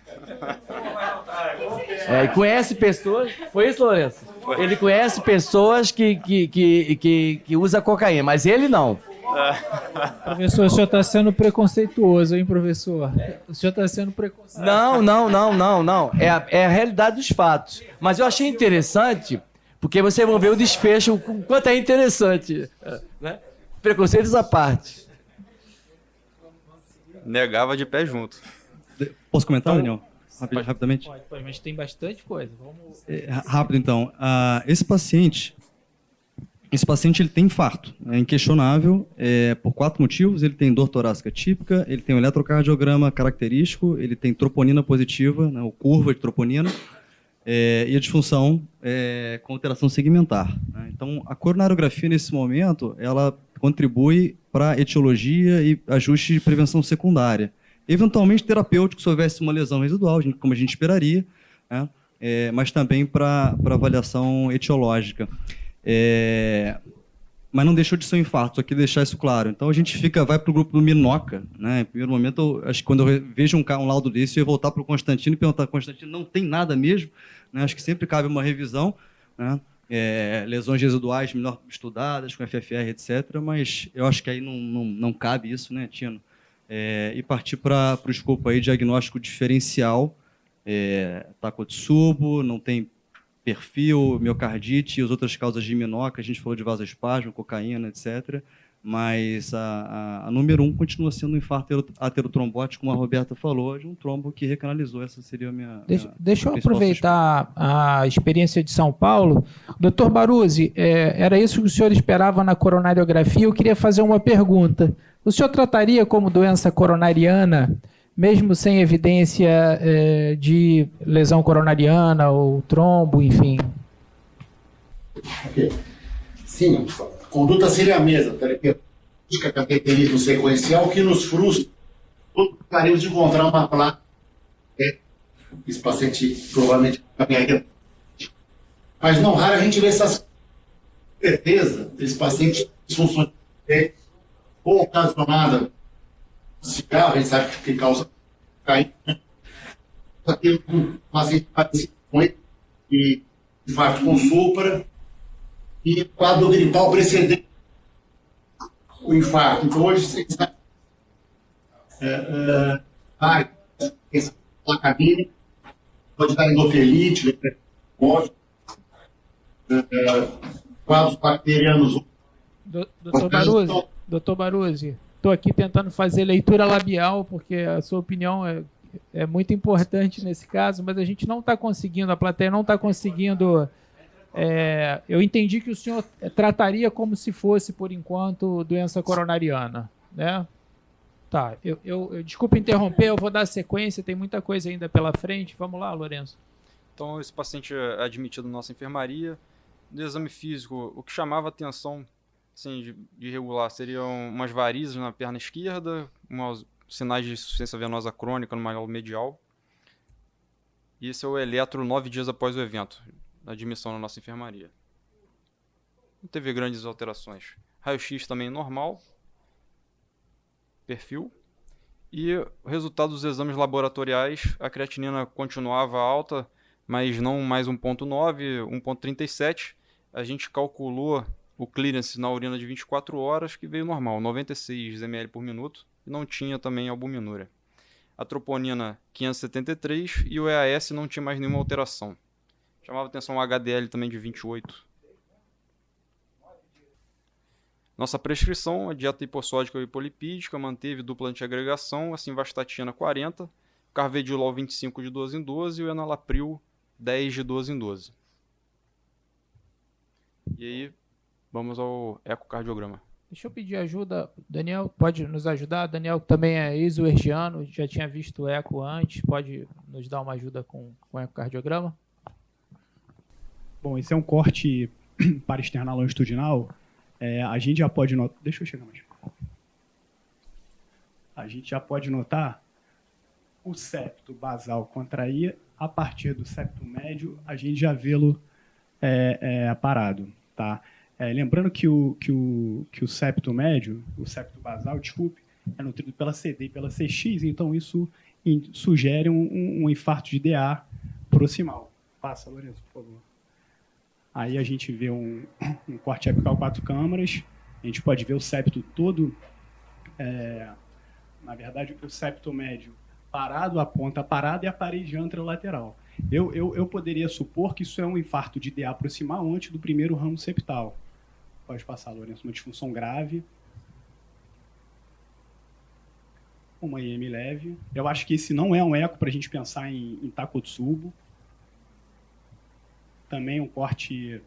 [SPEAKER 3] Conhece pessoas... Foi isso, Lourenço? Ele conhece pessoas que usam cocaína, mas ele não.
[SPEAKER 2] Professor, o senhor está sendo preconceituoso, hein, professor? O senhor está sendo preconceituoso.
[SPEAKER 3] Não. É a realidade dos fatos. Mas eu achei interessante... Porque vocês vão ver o desfecho, o quanto é interessante. Né? Preconceitos à parte.
[SPEAKER 4] Negava de pé junto.
[SPEAKER 5] Posso comentar, Daniel? Rapidamente?
[SPEAKER 2] Pode, mas tem bastante coisa. Vamos...
[SPEAKER 5] Rápido, então. Esse paciente ele tem infarto. É inquestionável, por 4 motivos. Ele tem dor torácica típica, ele tem um eletrocardiograma característico, ele tem troponina positiva, né, ou curva de troponina, e a disfunção com alteração segmentar. Né? Então, a coronariografia, nesse momento, ela contribui para a etiologia e ajuste de prevenção secundária. Eventualmente, terapêutico, se houvesse uma lesão residual, como a gente esperaria, né? Mas também para avaliação etiológica. Mas não deixou de ser um infarto, só queria deixar isso claro. Então, a gente vai para o grupo do Minoca. Né? Em primeiro momento, acho que quando eu vejo um laudo desse, eu ia voltar para o Constantino e perguntar, Constantino, não tem nada mesmo? Né? Acho que sempre cabe uma revisão. Né? lesões residuais melhor estudadas, com FFR, etc. Mas eu acho que aí não cabe isso, né, Tino? E partir para o escopo aí, diagnóstico diferencial, Takotsubo, não tem perfil, miocardite e as outras causas de minoca, a gente falou de vasoespasmo, cocaína, etc. Mas a número 1 continua sendo um infarto aterotrombótico, como a Roberta falou, de um trombo que recanalizou. Essa seria a minha...
[SPEAKER 2] Deixa eu aproveitar a experiência de São Paulo. Doutor Baruzzi, era isso que o senhor esperava na coronariografia? Eu queria fazer uma pergunta. O senhor trataria como doença coronariana, mesmo sem evidência de lesão coronariana ou trombo, enfim?
[SPEAKER 10] Okay. Sim, a conduta seria a mesma, terapêutica, cateterismo sequencial, que nos frustra. Gostaríamos de encontrar uma placa. Esse paciente provavelmente caminharia. Mas não raro a gente vê essas certeza desse paciente disfunção ou ocasionada cigarro, a gente sabe que causa cair. Aquele paciente parecido com ele, e infarto com supra, e quadro gripal precedente o infarto. Então, hoje, você sabe, placamina, pode dar endoteliite, quadros bacterianos.
[SPEAKER 2] Doutor Baruzzi, estou aqui tentando fazer leitura labial, porque a sua opinião é muito importante nesse caso, mas a gente não está conseguindo, a plateia não está conseguindo. Eu entendi que o senhor trataria como se fosse, por enquanto, doença coronariana, né? Tá, eu desculpa interromper, eu vou dar sequência, tem muita coisa ainda pela frente. Vamos lá, Lourenço.
[SPEAKER 4] Então, esse paciente é admitido na nossa enfermaria. No exame físico, o que chamava atenção assim, de irregular seriam umas varizes na perna esquerda, sinais de insuficiência venosa crônica no maiolo medial. E esse é o eletro 9 dias após o evento, na admissão na nossa enfermaria. Não teve grandes alterações. Raio-X também normal. Perfil. E o resultado dos exames laboratoriais, a creatinina continuava alta, mas não mais 1.9, 1.37. A gente calculou o clearance na urina de 24 horas, que veio normal, 96 ml por minuto, e não tinha também albuminúria. A troponina 573 e o EAS não tinha mais nenhuma alteração. Chamava atenção o HDL também de 28. Nossa prescrição, a dieta hipossódica ou hipolipídica, manteve dupla antiagregação, a simvastatina 40, o carvedilol 25 de 12 em 12 e o enalapril 10 de 12 em 12. E aí, vamos ao ecocardiograma.
[SPEAKER 2] Deixa eu pedir ajuda. Daniel, pode nos ajudar? Daniel também é isoergiano, já tinha visto o eco antes, pode nos dar uma ajuda com o ecocardiograma?
[SPEAKER 13] Bom, esse é um corte para externar longitudinal. A gente já pode notar... Deixa eu chegar mais. A gente já pode notar o septo basal contrair. A partir do septo médio, a gente já vê-lo parado. Tá? Lembrando que o septo médio, o septo basal, desculpe, é nutrido pela CD e pela CX, então isso sugere um infarto de DA proximal. Passa, Lourenço, por favor. Aí a gente vê um corte apical 4 câmaras, a gente pode ver o septo todo, na verdade o septo médio parado, a ponta parada e a parede anterolateral. Eu poderia supor que isso é um infarto de DA proximal antes do primeiro ramo septal. Pode passar, Lourenço, uma disfunção grave. Uma IM leve. Eu acho que esse não é um eco para a gente pensar em Takotsubo. Também um corte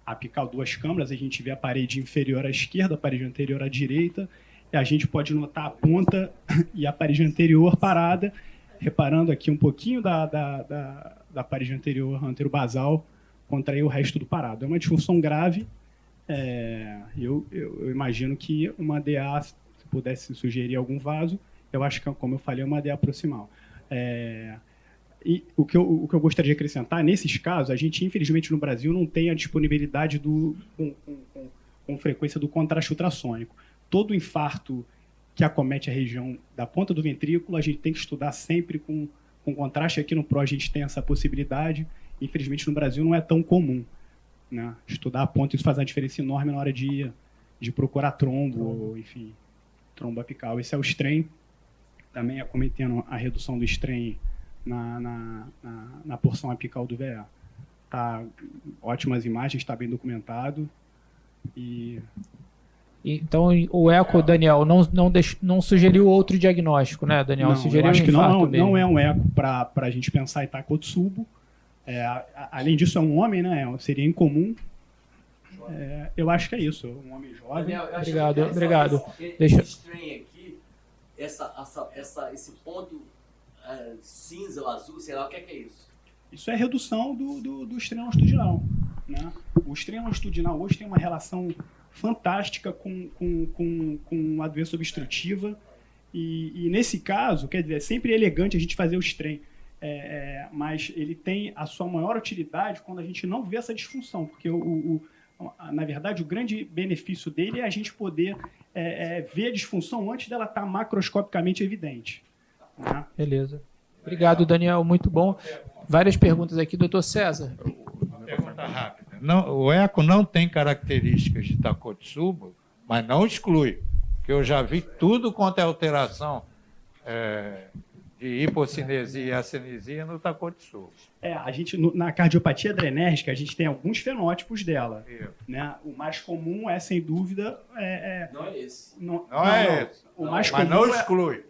[SPEAKER 13] apical 2 câmaras, a gente vê a parede inferior à esquerda, a parede anterior à direita, e a gente pode notar a ponta e a parede anterior parada, reparando aqui um pouquinho da parede anterior, anterobasal, contrair o resto do parado. É uma disfunção grave, eu imagino que uma DA, se pudesse sugerir algum vaso, eu acho que, como eu falei, é uma DA proximal. E o que eu gostaria de acrescentar, nesses casos, a gente, infelizmente, no Brasil, não tem a disponibilidade com frequência do contraste ultrassônico. Todo infarto que acomete a região da ponta do ventrículo, a gente tem que estudar sempre com contraste. Aqui no PRO a gente tem essa possibilidade. Infelizmente, no Brasil não é tão comum. né? Estudar a ponta, isso faz uma diferença enorme na hora de procurar trombo, ou, enfim, trombo apical. Esse é o strain, também acometendo a redução do strain na porção apical do VE. Tá, ótimas imagens, está bem documentado.
[SPEAKER 2] Então, o eco, Daniel, não sugeriu outro diagnóstico, né, Daniel?
[SPEAKER 13] Não,
[SPEAKER 2] sugeriu
[SPEAKER 13] eu acho que não
[SPEAKER 2] mesmo.
[SPEAKER 13] é um eco para a gente pensar em Takotsubo. Além disso, é um homem, né? Seria incomum. Eu acho que é isso, um homem jovem.
[SPEAKER 2] Daniel, obrigado.
[SPEAKER 3] Deixa aqui, esse ponto cinza ou azul, sei lá, o que é isso?
[SPEAKER 13] Isso é redução do strain longitudinal, né? O strain longitudinal hoje tem uma relação fantástica com a doença obstrutiva e nesse caso, quer dizer, é sempre elegante a gente fazer o strain, mas ele tem a sua maior utilidade quando a gente não vê essa disfunção, porque na verdade o grande benefício dele é a gente poder ver a disfunção antes dela estar macroscopicamente evidente, né?
[SPEAKER 2] Beleza. Obrigado, Daniel, muito bom. Várias perguntas aqui, doutor César.
[SPEAKER 14] Pergunta rápida. O eco não tem características de Takotsubo, mas não exclui, porque eu já vi tudo quanto é alteração de hipocinesia e acinesia no Takotsubo.
[SPEAKER 13] A gente, na cardiopatia adrenérgica, a gente tem alguns fenótipos dela, né? O mais comum é, sem dúvida...
[SPEAKER 3] Não é esse.
[SPEAKER 13] Não
[SPEAKER 14] é esse.
[SPEAKER 13] O mais
[SPEAKER 14] mas
[SPEAKER 13] comum
[SPEAKER 14] não exclui.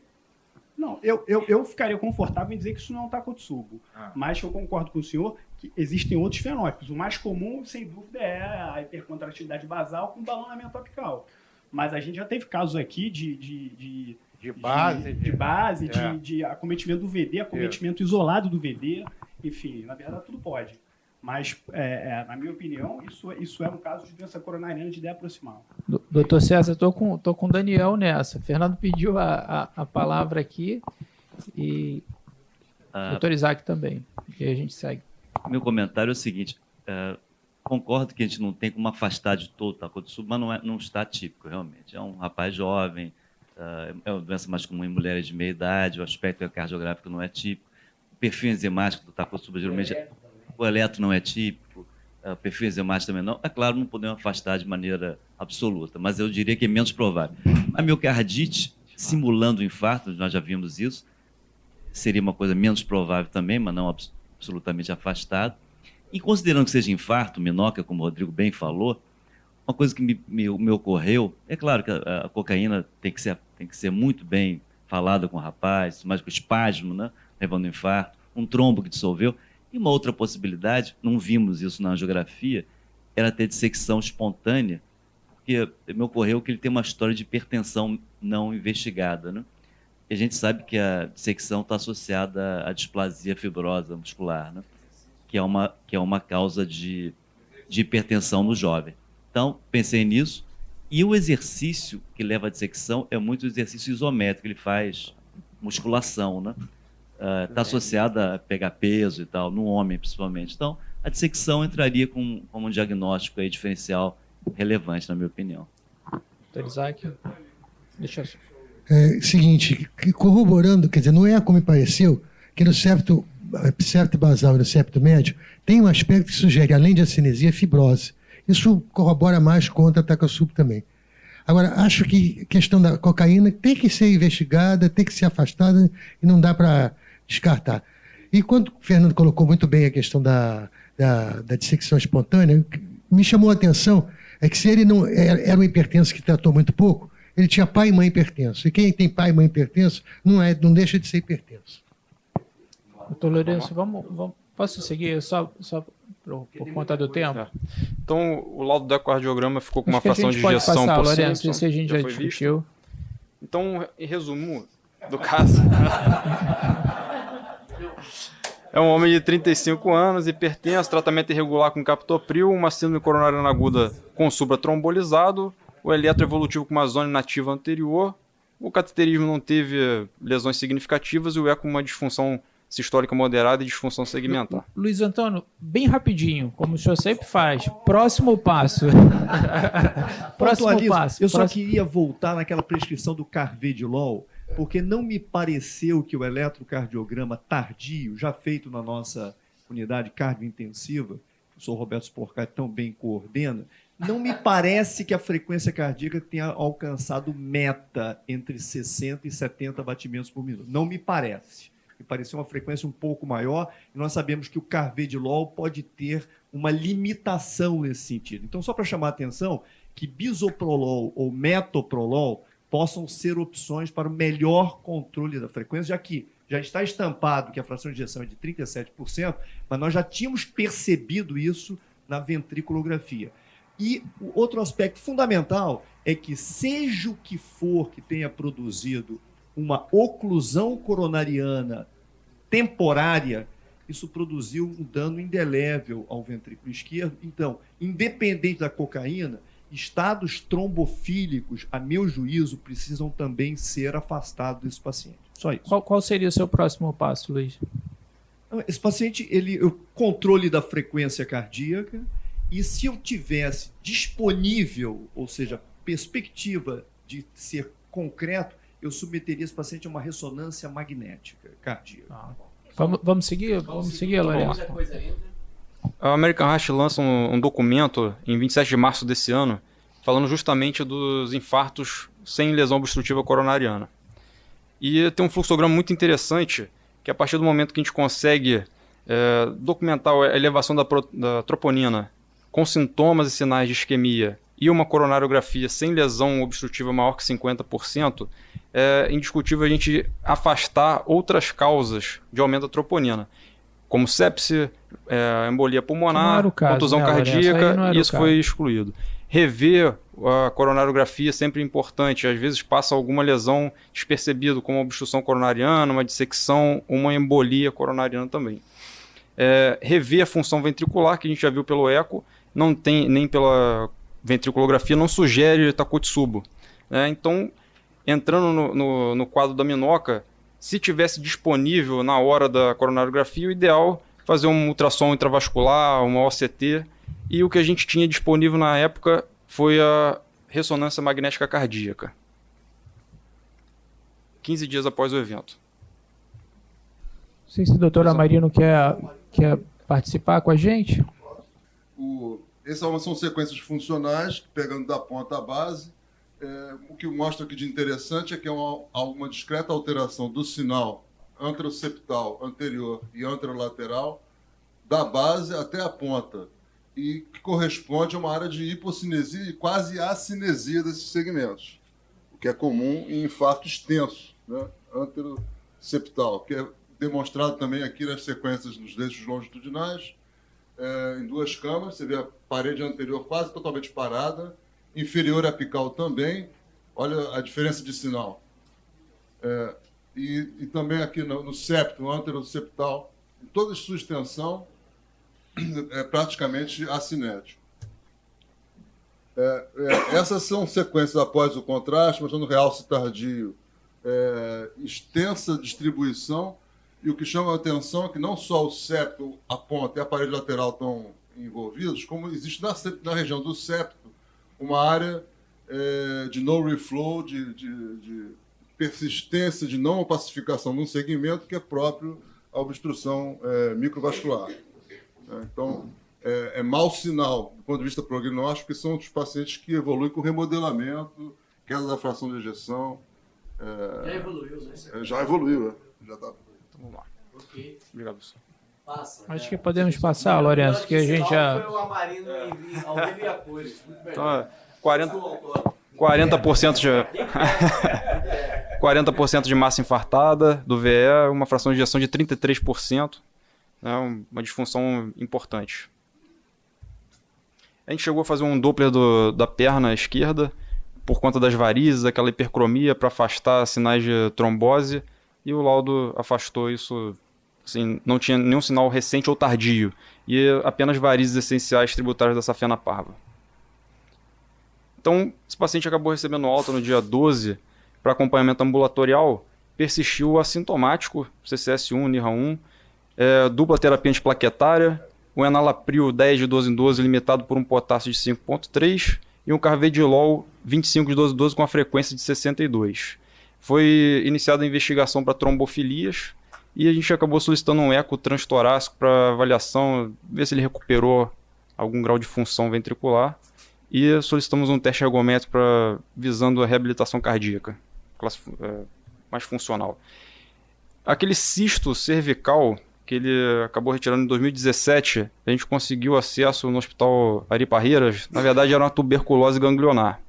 [SPEAKER 13] Não, eu ficaria confortável em dizer que isso não é um Takotsubo. Mas eu concordo com o senhor que existem outros fenótipos. O mais comum, sem dúvida, é a hipercontratividade basal com balonamento apical. Mas a gente já teve casos aqui de base, de acometimento do VD, acometimento isolado do VD. Enfim, na verdade, tudo pode. Mas, na minha opinião, isso é um caso de doença coronariana de ideia proximal.
[SPEAKER 2] Doutor César, estou com o Daniel nessa. Fernando pediu a palavra aqui e doutor Isaac também. E a gente segue.
[SPEAKER 6] Meu comentário é o seguinte, concordo que a gente não tem como afastar de todo o Takotsubo, mas não está típico, realmente. É um rapaz jovem, é uma doença mais comum em mulheres de meia idade, o aspecto cardiográfico não é típico, o perfil enzimático do Takotsubo geralmente o eletro não é típico, o perfil enzimático também não. É claro, não podemos afastar de maneira absoluta, mas eu diria que é menos provável. A miocardite, simulando o infarto, nós já vimos isso, seria uma coisa menos provável também, mas não absolutamente afastada. E considerando que seja infarto, minóquia, como o Rodrigo bem falou, uma coisa que me ocorreu, é claro que a cocaína tem que ser muito bem falada com o rapaz, mas com espasmo, né, levando infarto, um trombo que dissolveu. E uma outra possibilidade, não vimos isso na angiografia, era ter dissecção espontânea, porque me ocorreu que ele tem uma história de hipertensão não investigada, né? E a gente sabe que a dissecção está associada à displasia fibrosa muscular, né? Que é uma causa de hipertensão no jovem. Então, pensei nisso. E o exercício que leva à dissecção é muito exercício isométrico, ele faz musculação, né? Está associada a pegar peso e tal, no homem principalmente. Então, a dissecção entraria como um diagnóstico aí, diferencial relevante, na minha opinião.
[SPEAKER 2] Doutor Isaac, deixa eu...
[SPEAKER 15] Seguinte, corroborando, quer dizer, não é como me pareceu, que no septo basal e no septo médio tem um aspecto que sugere, além de acinesia, fibrose. Isso corrobora mais contra a Takotsubo também. Agora, acho que a questão da cocaína tem que ser investigada, tem que ser afastada e não dá para descartar. E quando o Fernando colocou muito bem a questão da dissecção espontânea, me chamou a atenção é que se ele não era um hipertenso que tratou muito pouco, ele tinha pai e mãe hipertenso. E quem tem pai e mãe hipertenso não deixa de ser hipertenso.
[SPEAKER 2] Doutor Lourenço, posso seguir só por conta do tempo?
[SPEAKER 4] Então, o laudo do ecocardiograma ficou com uma
[SPEAKER 2] Acho que
[SPEAKER 4] fração de ejeção por
[SPEAKER 2] Lourenço,
[SPEAKER 4] cento.
[SPEAKER 2] isso a gente já
[SPEAKER 4] foi
[SPEAKER 2] discutiu.
[SPEAKER 4] Visto. Então, em resumo do caso, é um homem de 35 anos, hipertenso, tratamento irregular com captopril, uma síndrome coronariana aguda com supratrombolizado, o eletro evolutivo com uma zona inativa anterior, o cateterismo não teve lesões significativas e o eco uma disfunção sistólica moderada e disfunção segmentar.
[SPEAKER 2] Luiz Antônio, bem rapidinho, como o senhor sempre faz. Próximo passo. Próximo passo.
[SPEAKER 9] Eu só queria voltar naquela prescrição do carvedilol, porque não me pareceu que o eletrocardiograma tardio, já feito na nossa unidade cardiointensiva, professor Roberto Sporcati tão bem coordena, não me parece que a frequência cardíaca tenha alcançado meta entre 60 e 70 batimentos por minuto. Não me parece. Me pareceu uma frequência um pouco maior, e nós sabemos que o carvedilol pode ter uma limitação nesse sentido. Então, só para chamar a atenção, que bisoprolol ou metoprolol possam ser opções para o melhor controle da frequência, já que já está estampado que a fração de ejeção é de 37%, mas nós já tínhamos percebido isso na ventriculografia. E o outro aspecto fundamental é que, seja o que for que tenha produzido uma oclusão coronariana temporária, isso produziu um dano indelével ao ventrículo esquerdo. Então, independente da cocaína, estados trombofílicos, a meu juízo, precisam também ser afastados desse paciente. Só isso.
[SPEAKER 2] Qual seria o seu próximo passo, Luiz?
[SPEAKER 9] Esse paciente, o controle da frequência cardíaca, e se eu tivesse disponível, ou seja, perspectiva de ser concreto, eu submeteria esse paciente a uma ressonância magnética cardíaca.
[SPEAKER 2] Vamos seguir? Vamos seguir, Lourenço.
[SPEAKER 4] A American Heart lança um documento em 27 de março desse ano, falando justamente dos infartos sem lesão obstrutiva coronariana. E tem um fluxograma muito interessante, que a partir do momento que a gente consegue documentar a elevação da troponina com sintomas e sinais de isquemia e uma coronariografia sem lesão obstrutiva maior que 50%, é indiscutível a gente afastar outras causas de aumento da troponina, como sepse, embolia pulmonar, contusão cardíaca, e isso foi excluído. Rever a coronariografia é sempre importante, às vezes passa alguma lesão despercebida, como uma obstrução coronariana, uma dissecção, uma embolia coronariana também. Rever a função ventricular, que a gente já viu pelo eco, não tem nem pela ventriculografia, não sugere Takotsubo. Então, entrando no quadro da Minoca, se tivesse disponível na hora da coronariografia, o ideal é fazer um ultrassom intravascular, uma OCT, e o que a gente tinha disponível na época foi a ressonância magnética cardíaca. 15 dias após o evento.
[SPEAKER 2] Não sei se a doutora Marino quer participar com a gente.
[SPEAKER 11] Essas são sequências funcionais, pegando da ponta à base. O que mostra aqui de interessante é que há uma discreta alteração do sinal anteroseptal anterior e anterolateral da base até a ponta, e que corresponde a uma área de hipocinesia e quase acinesia desses segmentos, o que é comum em infarto extenso, né, anteroseptal, que é demonstrado também aqui nas sequências dos eixos longitudinais, em duas câmaras. Você vê a parede anterior quase totalmente parada, inferior apical também. Olha a diferença de sinal. E também aqui no septo, no anteroseptal, em toda a sua extensão, é praticamente acinético. Essas são sequências após o contraste, mostrando realce tardio, extensa distribuição, e o que chama a atenção é que não só o septo, a ponta e a parede lateral estão envolvidos, como existe na região do septo uma área de no reflow, de persistência, de não opacificação num segmento que é próprio à obstrução microvascular. Então, é mau sinal do ponto de vista prognóstico, que são os pacientes que evoluem com remodelamento, queda da fração de ejeção.
[SPEAKER 3] Já evoluiu, né?
[SPEAKER 11] Já evoluiu, já está.
[SPEAKER 4] Vamos lá.
[SPEAKER 3] Ok.
[SPEAKER 4] Obrigado, professor.
[SPEAKER 3] Passa.
[SPEAKER 2] Acho que podemos passar, Lourenço, que a gente já...
[SPEAKER 3] Foi o Amarino ao vivo e a cores.
[SPEAKER 4] Então, 40% de 40% de massa infartada do VE, uma fração de ejeção de 33%, né, uma disfunção importante. A gente chegou a fazer um Doppler da perna esquerda por conta das varizes, aquela hipercromia para afastar sinais de trombose, e o laudo afastou isso, assim, não tinha nenhum sinal recente ou tardio, e apenas varizes essenciais tributárias da safena parva. Então, esse paciente acabou recebendo alta no dia 12 para acompanhamento ambulatorial, persistiu assintomático, CCS1, NIRA1, dupla terapia antiplaquetária, o enalapril 10 de 12 em 12 limitado por um potássio de 5,3 e um carvedilol 25 de 12 em 12 com a frequência de 62. Foi iniciada a investigação para trombofilias e a gente acabou solicitando um eco transtorácico para avaliação, ver se ele recuperou algum grau de função ventricular, e solicitamos um teste ergométrico visando a reabilitação cardíaca, mais funcional. Aquele cisto cervical que ele acabou retirando em 2017, a gente conseguiu acesso no Hospital Ari Parreiras, na verdade era uma tuberculose ganglionar.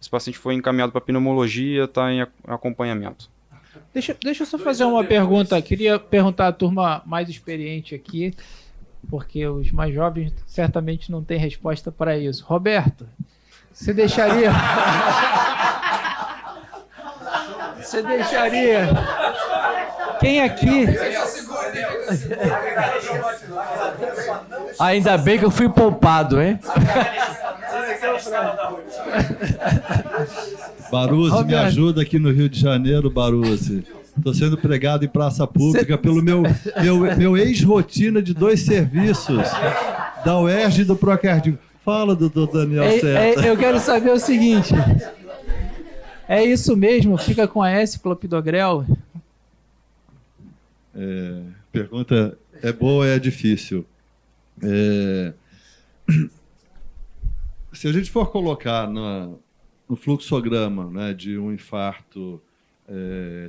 [SPEAKER 4] Esse paciente foi encaminhado para pneumologia, está em acompanhamento.
[SPEAKER 2] Deixa eu só fazer uma pergunta. Queria perguntar à turma mais experiente aqui, porque os mais jovens certamente não têm resposta para isso. Roberto, você deixaria... Você deixaria... Quem aqui...
[SPEAKER 3] Ainda bem que eu fui poupado, hein?
[SPEAKER 11] Baruzzi, me ajuda aqui no Rio de Janeiro, Baruzzi. Estou sendo pregado em praça pública pelo meu ex-rotina de 2 serviços, da UERJ e do Procardio. Fala, doutor Daniel Seta.
[SPEAKER 2] Eu quero saber o seguinte. É isso mesmo? Fica com a S, clopidogrel?
[SPEAKER 11] Pergunta é boa e é difícil. Se a gente for colocar no fluxograma, né, de um infarto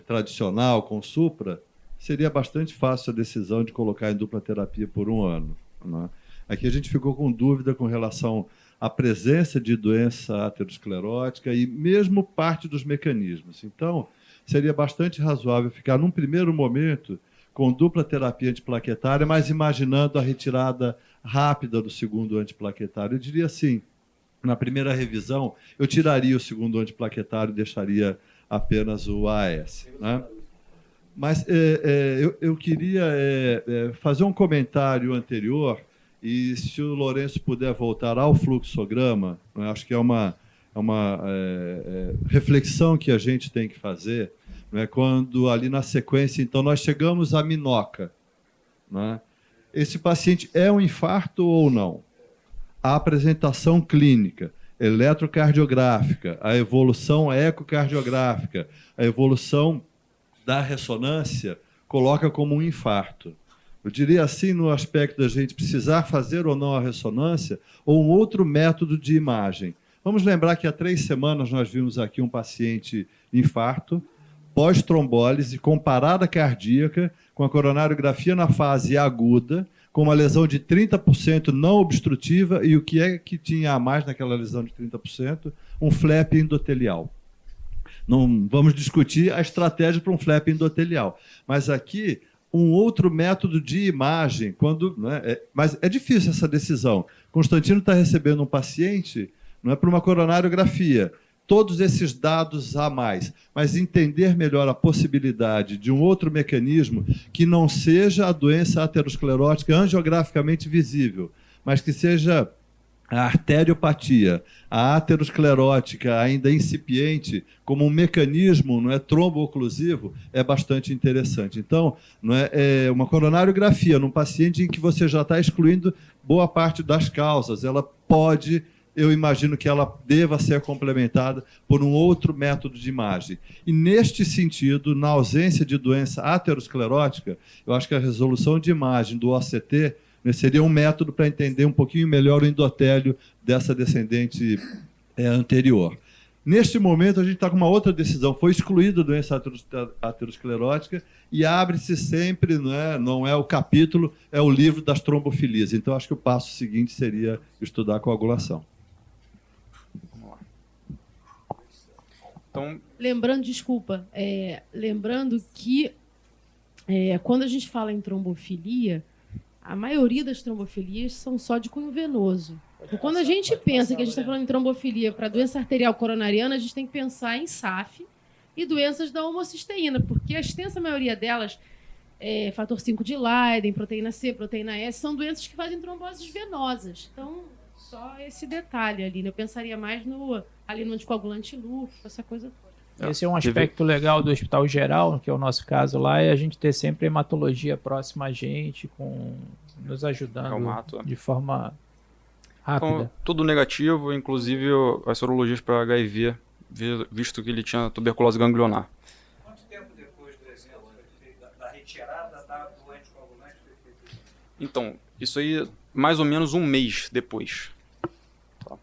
[SPEAKER 11] tradicional com supra, seria bastante fácil a decisão de colocar em dupla terapia por 1 ano. Né? Aqui a gente ficou com dúvida com relação à presença de doença aterosclerótica e mesmo parte dos mecanismos. Então, seria bastante razoável ficar, num primeiro momento, com dupla terapia antiplaquetária, mas imaginando a retirada rápida do segundo antiplaquetário. Eu diria assim, na primeira revisão, eu tiraria o segundo antiplaquetário e deixaria apenas o AS. Né? Mas eu queria fazer um comentário anterior, e se o Lourenço puder voltar ao fluxograma, né, acho que é uma reflexão que a gente tem que fazer, né, quando ali na sequência, então, nós chegamos à minoca. Né? Esse paciente é um infarto ou não? A apresentação clínica, eletrocardiográfica, a evolução ecocardiográfica, a evolução da ressonância, coloca como um infarto. Eu diria assim, no aspecto da gente precisar fazer ou não a ressonância, ou um outro método de imagem. Vamos lembrar que há 3 semanas nós vimos aqui um paciente infarto, pós-trombólise, com parada cardíaca, com a coronariografia na fase aguda, com uma lesão de 30% não obstrutiva, e o que é que tinha a mais naquela lesão de 30%? Um flap endotelial. Não vamos discutir a estratégia para um flap endotelial, mas aqui um outro método de imagem, mas é difícil essa decisão. Constantino está recebendo um paciente, não é, para uma coronariografia, todos esses dados a mais, mas entender melhor a possibilidade de um outro mecanismo que não seja a doença aterosclerótica angiograficamente visível, mas que seja a arteriopatia, a aterosclerótica ainda incipiente, como um mecanismo, não é, trombo-oclusivo, é bastante interessante. Então, não é uma coronariografia num paciente em que você já está excluindo boa parte das causas, ela pode, eu imagino que ela deva ser complementada por um outro método de imagem. E, neste sentido, na ausência de doença aterosclerótica, eu acho que a resolução de imagem do OCT seria um método para entender um pouquinho melhor o endotélio dessa descendente anterior. Neste momento, a gente está com uma outra decisão. Foi excluída a doença aterosclerótica e abre-se sempre, não é o capítulo, é o livro das trombofilias. Então, acho que o passo seguinte seria estudar a coagulação.
[SPEAKER 4] Então,
[SPEAKER 8] lembrando que quando a gente fala em trombofilia, a maioria das trombofilias são só de cunho venoso. Então, quando a gente pensa que a gente está falando em trombofilia para doença arterial coronariana, a gente tem que pensar em SAF e doenças da homocisteína, porque a extensa maioria delas, fator 5 de Leiden, proteína C, proteína S, são doenças que fazem tromboses venosas. Então, só esse detalhe ali, né? Eu pensaria mais ali no anticoagulante lúpico, essa coisa toda.
[SPEAKER 2] Esse é um aspecto legal do Hospital Geral, que é o nosso caso lá, é a gente ter sempre hematologia próxima a gente, nos ajudando de forma rápida.
[SPEAKER 4] Então, tudo negativo, inclusive as sorologias para HIV, visto que ele tinha tuberculose ganglionar.
[SPEAKER 1] Quanto tempo depois do exemplo da retirada do anticoagulante?
[SPEAKER 4] Então, isso aí mais ou menos um mês depois. Tá.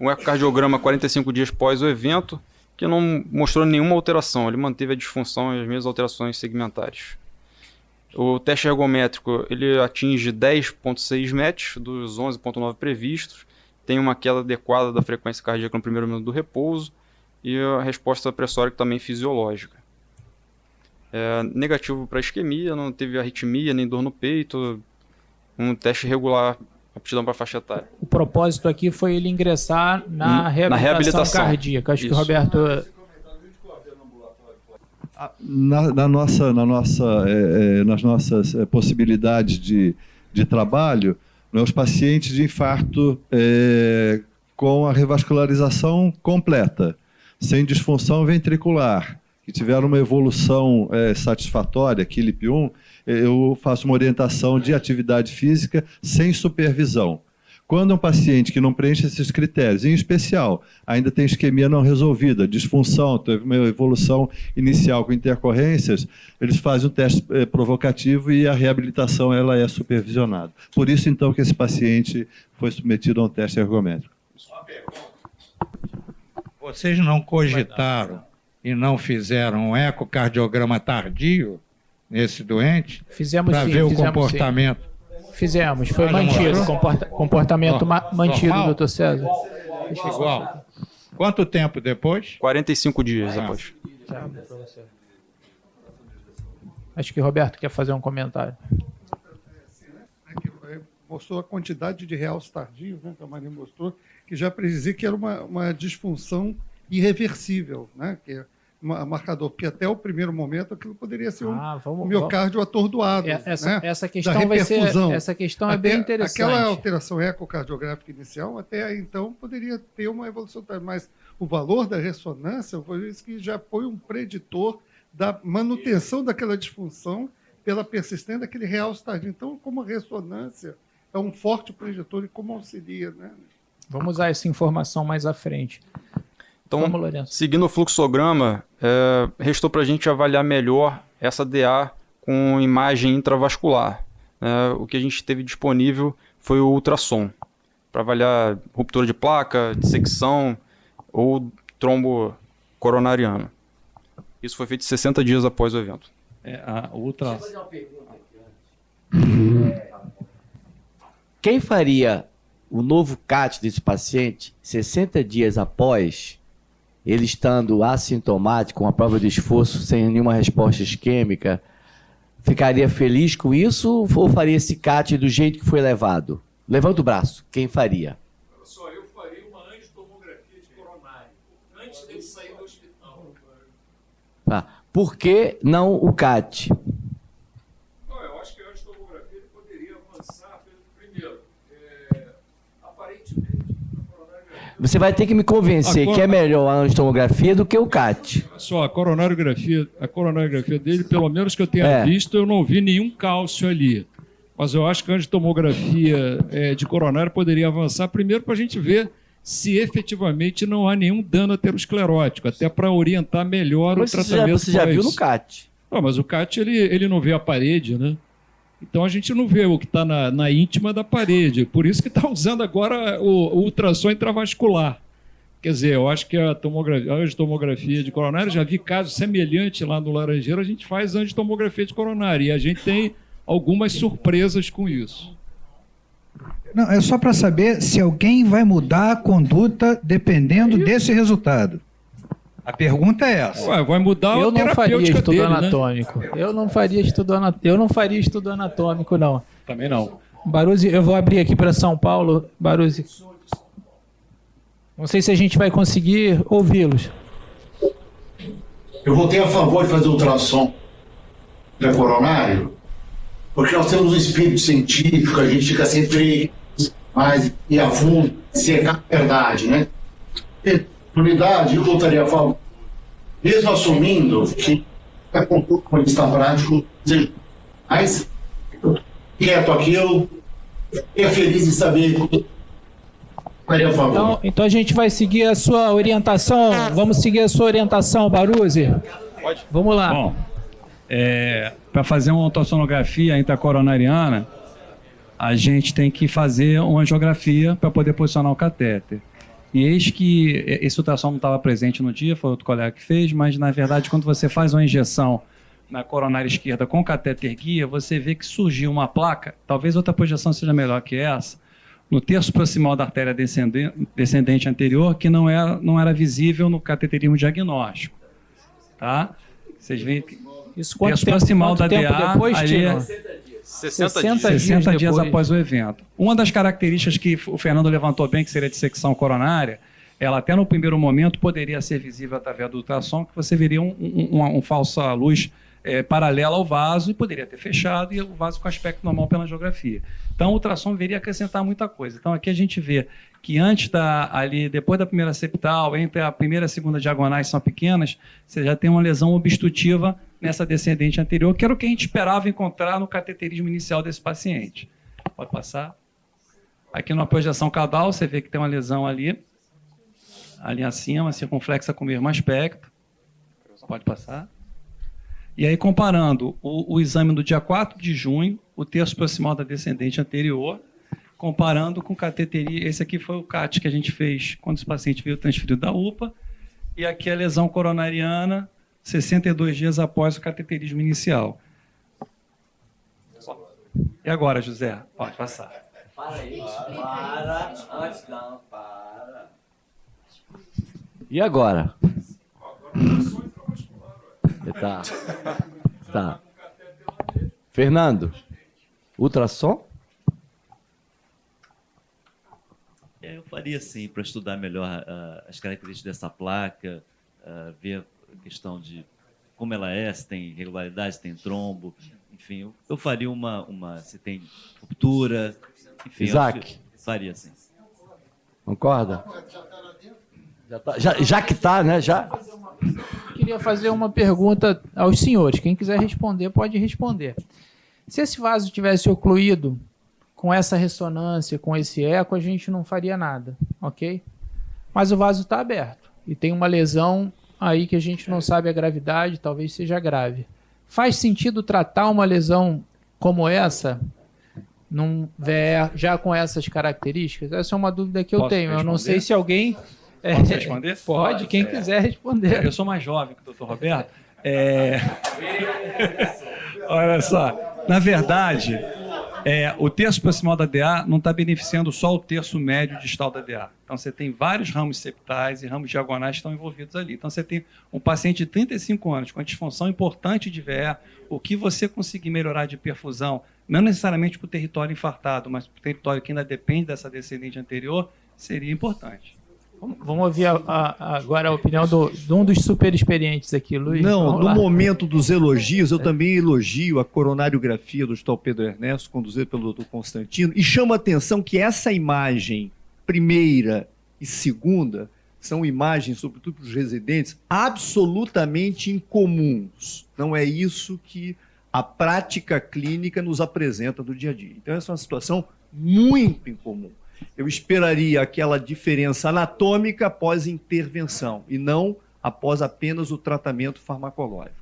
[SPEAKER 4] Um ecocardiograma 45 dias após o evento, que não mostrou nenhuma alteração, ele manteve a disfunção e as mesmas alterações segmentares. O teste ergométrico ele atinge 10,6 METs dos 11,9 previstos, tem uma queda adequada da frequência cardíaca no primeiro minuto do repouso e a resposta pressórica também fisiológica. Negativo para isquemia, não teve arritmia nem dor no peito, um teste regular, aptidão para faixa etária.
[SPEAKER 2] O propósito aqui foi ele ingressar na reabilitação cardíaca. Acho que o Roberto...
[SPEAKER 11] Nas nossas possibilidades de trabalho, os pacientes de infarto com a revascularização completa, sem disfunção ventricular, que tiveram uma evolução satisfatória, KILIP-1, eu faço uma orientação de atividade física sem supervisão. Quando é um paciente que não preenche esses critérios, em especial, ainda tem isquemia não resolvida, disfunção, teve uma evolução inicial com intercorrências, eles fazem um teste provocativo e a reabilitação ela é supervisionada. Por isso, então, que esse paciente foi submetido a um teste ergométrico.
[SPEAKER 14] Vocês não cogitaram e não fizeram um ecocardiograma tardio nesse doente?
[SPEAKER 2] Fizemos
[SPEAKER 14] para ver o comportamento?
[SPEAKER 2] Sim. Fizemos, foi mantido, comportamento mantido,
[SPEAKER 14] normal?
[SPEAKER 2] doutor César.
[SPEAKER 14] Igual. Quanto tempo depois?
[SPEAKER 4] 45 dias depois.
[SPEAKER 2] Acho que o Roberto quer fazer um comentário.
[SPEAKER 16] Mostrou a quantidade de realce tardio, né, que a Maria mostrou, que já predizia que era uma disfunção irreversível, né, que é marcador, porque até o primeiro momento aquilo poderia ser um miocárdio atordoado.
[SPEAKER 2] Essa questão vai ser, essa questão é bem interessante.
[SPEAKER 16] Aquela alteração ecocardiográfica inicial, até aí, então, poderia ter uma evolução, mas o valor da ressonância foi isso que já foi um preditor da manutenção daquela disfunção pela persistência daquele realce tardio. Então, como a ressonância é um forte preditor e como auxilia, né?
[SPEAKER 2] Vamos usar essa informação mais à frente.
[SPEAKER 4] Então, seguindo o fluxograma, restou para a gente avaliar melhor essa DA com imagem intravascular. O que a gente teve disponível foi o ultrassom, para avaliar ruptura de placa, dissecção ou trombo coronariano. Isso foi feito 60 dias após o evento.
[SPEAKER 3] Quem faria o novo CAT desse paciente 60 dias após, ele estando assintomático, com a prova de esforço, sem nenhuma resposta isquêmica, ficaria feliz com isso ou faria esse CAT do jeito que foi levado? Levanta o braço. Quem faria?
[SPEAKER 7] Só eu faria uma angiotomografia de coronário, antes dele sair do hospital.
[SPEAKER 3] Tá. Por que não o CAT?
[SPEAKER 7] Não, eu acho que a angiotomografia ele poderia avançar primeiro. Aparentemente,
[SPEAKER 3] Você vai ter que me convencer que é melhor a angiotomografia do que o CAT.
[SPEAKER 7] Só a coronariografia dele, pelo menos que eu tenha visto, eu não vi nenhum cálcio ali. Mas eu acho que a angiotomografia de coronário poderia avançar primeiro para a gente ver se efetivamente não há nenhum dano aterosclerótico, até para orientar melhor o tratamento.
[SPEAKER 3] Você já viu no CAT?
[SPEAKER 7] Não, mas o CAT ele não vê a parede, né? Então a gente não vê o que está na íntima da parede. Por isso que está usando agora o ultrassom intravascular. Quer dizer, eu acho que a angiotomografia de coronário, já vi casos semelhantes lá no Laranjeiro, a gente faz angiotomografia de coronário e a gente tem algumas surpresas com isso.
[SPEAKER 17] Não, é só para saber se alguém vai mudar a conduta dependendo desse resultado. A pergunta é essa.
[SPEAKER 7] Ué, vai mudar
[SPEAKER 2] eu
[SPEAKER 7] a
[SPEAKER 2] não faria estudo
[SPEAKER 7] dele,
[SPEAKER 2] anatômico. Né? Eu não faria estudo anatômico, não.
[SPEAKER 7] Também não.
[SPEAKER 2] Baruzzi, eu vou abrir aqui para São Paulo. Baruzzi. Não sei se a gente vai conseguir ouvi-los.
[SPEAKER 10] Eu votei a favor de fazer ultrassom coronário, porque nós temos um espírito científico, a gente fica sempre mais e a fundo, cercar a verdade, né? Unidade, eu votaria a favor, mesmo assumindo que é com o está prático, mas quieto aqui, eu fiquei feliz em saber que votaria a favor.
[SPEAKER 2] Então a gente vai seguir a sua orientação, vamos seguir a sua orientação, Baruzzi.
[SPEAKER 4] Pode.
[SPEAKER 2] Vamos lá.
[SPEAKER 12] Bom, para fazer uma ultrassonografia intracoronariana, a gente tem que fazer uma angiografia para poder posicionar o catéter. E eis que esse ultrassom não estava presente no dia, foi outro colega que fez, mas na verdade quando você faz uma injeção na coronária esquerda com catéter guia, você vê que surgiu uma placa, talvez outra projeção seja melhor que essa, no terço proximal da artéria descendente anterior, que não era visível no cateterismo diagnóstico. Tá? Vocês veem que
[SPEAKER 2] isso
[SPEAKER 12] terço proximal da DA
[SPEAKER 2] depois,
[SPEAKER 12] ali é
[SPEAKER 4] 60
[SPEAKER 12] dias após o evento. Uma das características que o Fernando levantou bem, que seria a dissecção coronária, ela até no primeiro momento poderia ser visível através do ultrassom, que você veria um falsa luz paralela ao vaso e poderia ter fechado e o vaso com aspecto normal pela angiografia. Então o ultrassom viria acrescentar muita coisa. Então aqui a gente vê que depois da primeira septal, entre a primeira e a segunda diagonais são pequenas, você já tem uma lesão obstrutiva nessa descendente anterior, que era o que a gente esperava encontrar no cateterismo inicial desse paciente. Pode passar. Aqui na projeção caudal, você vê que tem uma lesão ali acima, circunflexa com o mesmo aspecto. Pode passar. E aí, comparando o exame do dia 4 de junho, o terço proximal da descendente anterior, comparando com cateteria, esse aqui foi o CAT que a gente fez quando esse paciente veio transferido da UPA, e aqui a lesão coronariana, 62 dias após o cateterismo inicial. E agora, José? Pode passar.
[SPEAKER 3] Para aí. Para. Antes não, para.
[SPEAKER 18] E agora?
[SPEAKER 3] Tá.
[SPEAKER 18] Fernando, ultrassom?
[SPEAKER 6] Eu faria sim, para estudar melhor as características dessa placa, ver a questão de como ela é, se tem irregularidade, se tem trombo, enfim, eu faria se tem ruptura, enfim,
[SPEAKER 18] Isaac?
[SPEAKER 6] Faria sim.
[SPEAKER 18] Concorda? Já que está, né? Já.
[SPEAKER 2] Eu queria fazer uma pergunta aos senhores. Quem quiser responder, pode responder. Se esse vaso tivesse ocluído com essa ressonância, com esse eco, a gente não faria nada, ok? Mas o vaso está aberto e tem uma lesão aí que a gente não sabe a gravidade, talvez seja grave. Faz sentido tratar uma lesão como essa, num VR, já com essas características? Essa é uma dúvida que eu tenho. Eu não sei se alguém...
[SPEAKER 12] Posso responder?
[SPEAKER 2] Pode, quem quiser responder.
[SPEAKER 12] Eu sou mais jovem que o Dr. Roberto. Olha só, na verdade, o terço proximal da DA não está beneficiando só o terço médio distal da DA. Então, você tem vários ramos septais e ramos diagonais que estão envolvidos ali. Então, você tem um paciente de 35 anos com uma disfunção importante de VE, o que você conseguir melhorar de perfusão, não necessariamente para o território infartado, mas para o território que ainda depende dessa descendente anterior, seria importante.
[SPEAKER 2] Vamos ouvir agora a opinião de um dos super experientes aqui, Luiz.
[SPEAKER 9] Não, no momento dos elogios, eu também elogio a coronariografia do Hospital Pedro Ernesto, conduzida pelo Dr. Constantino, e chamo a atenção que essa imagem, primeira e segunda, são imagens, sobretudo para os residentes, absolutamente incomuns. Não é isso que a prática clínica nos apresenta do dia a dia. Então, essa é uma situação muito incomum. Eu esperaria aquela diferença anatômica após intervenção e não após apenas o tratamento farmacológico.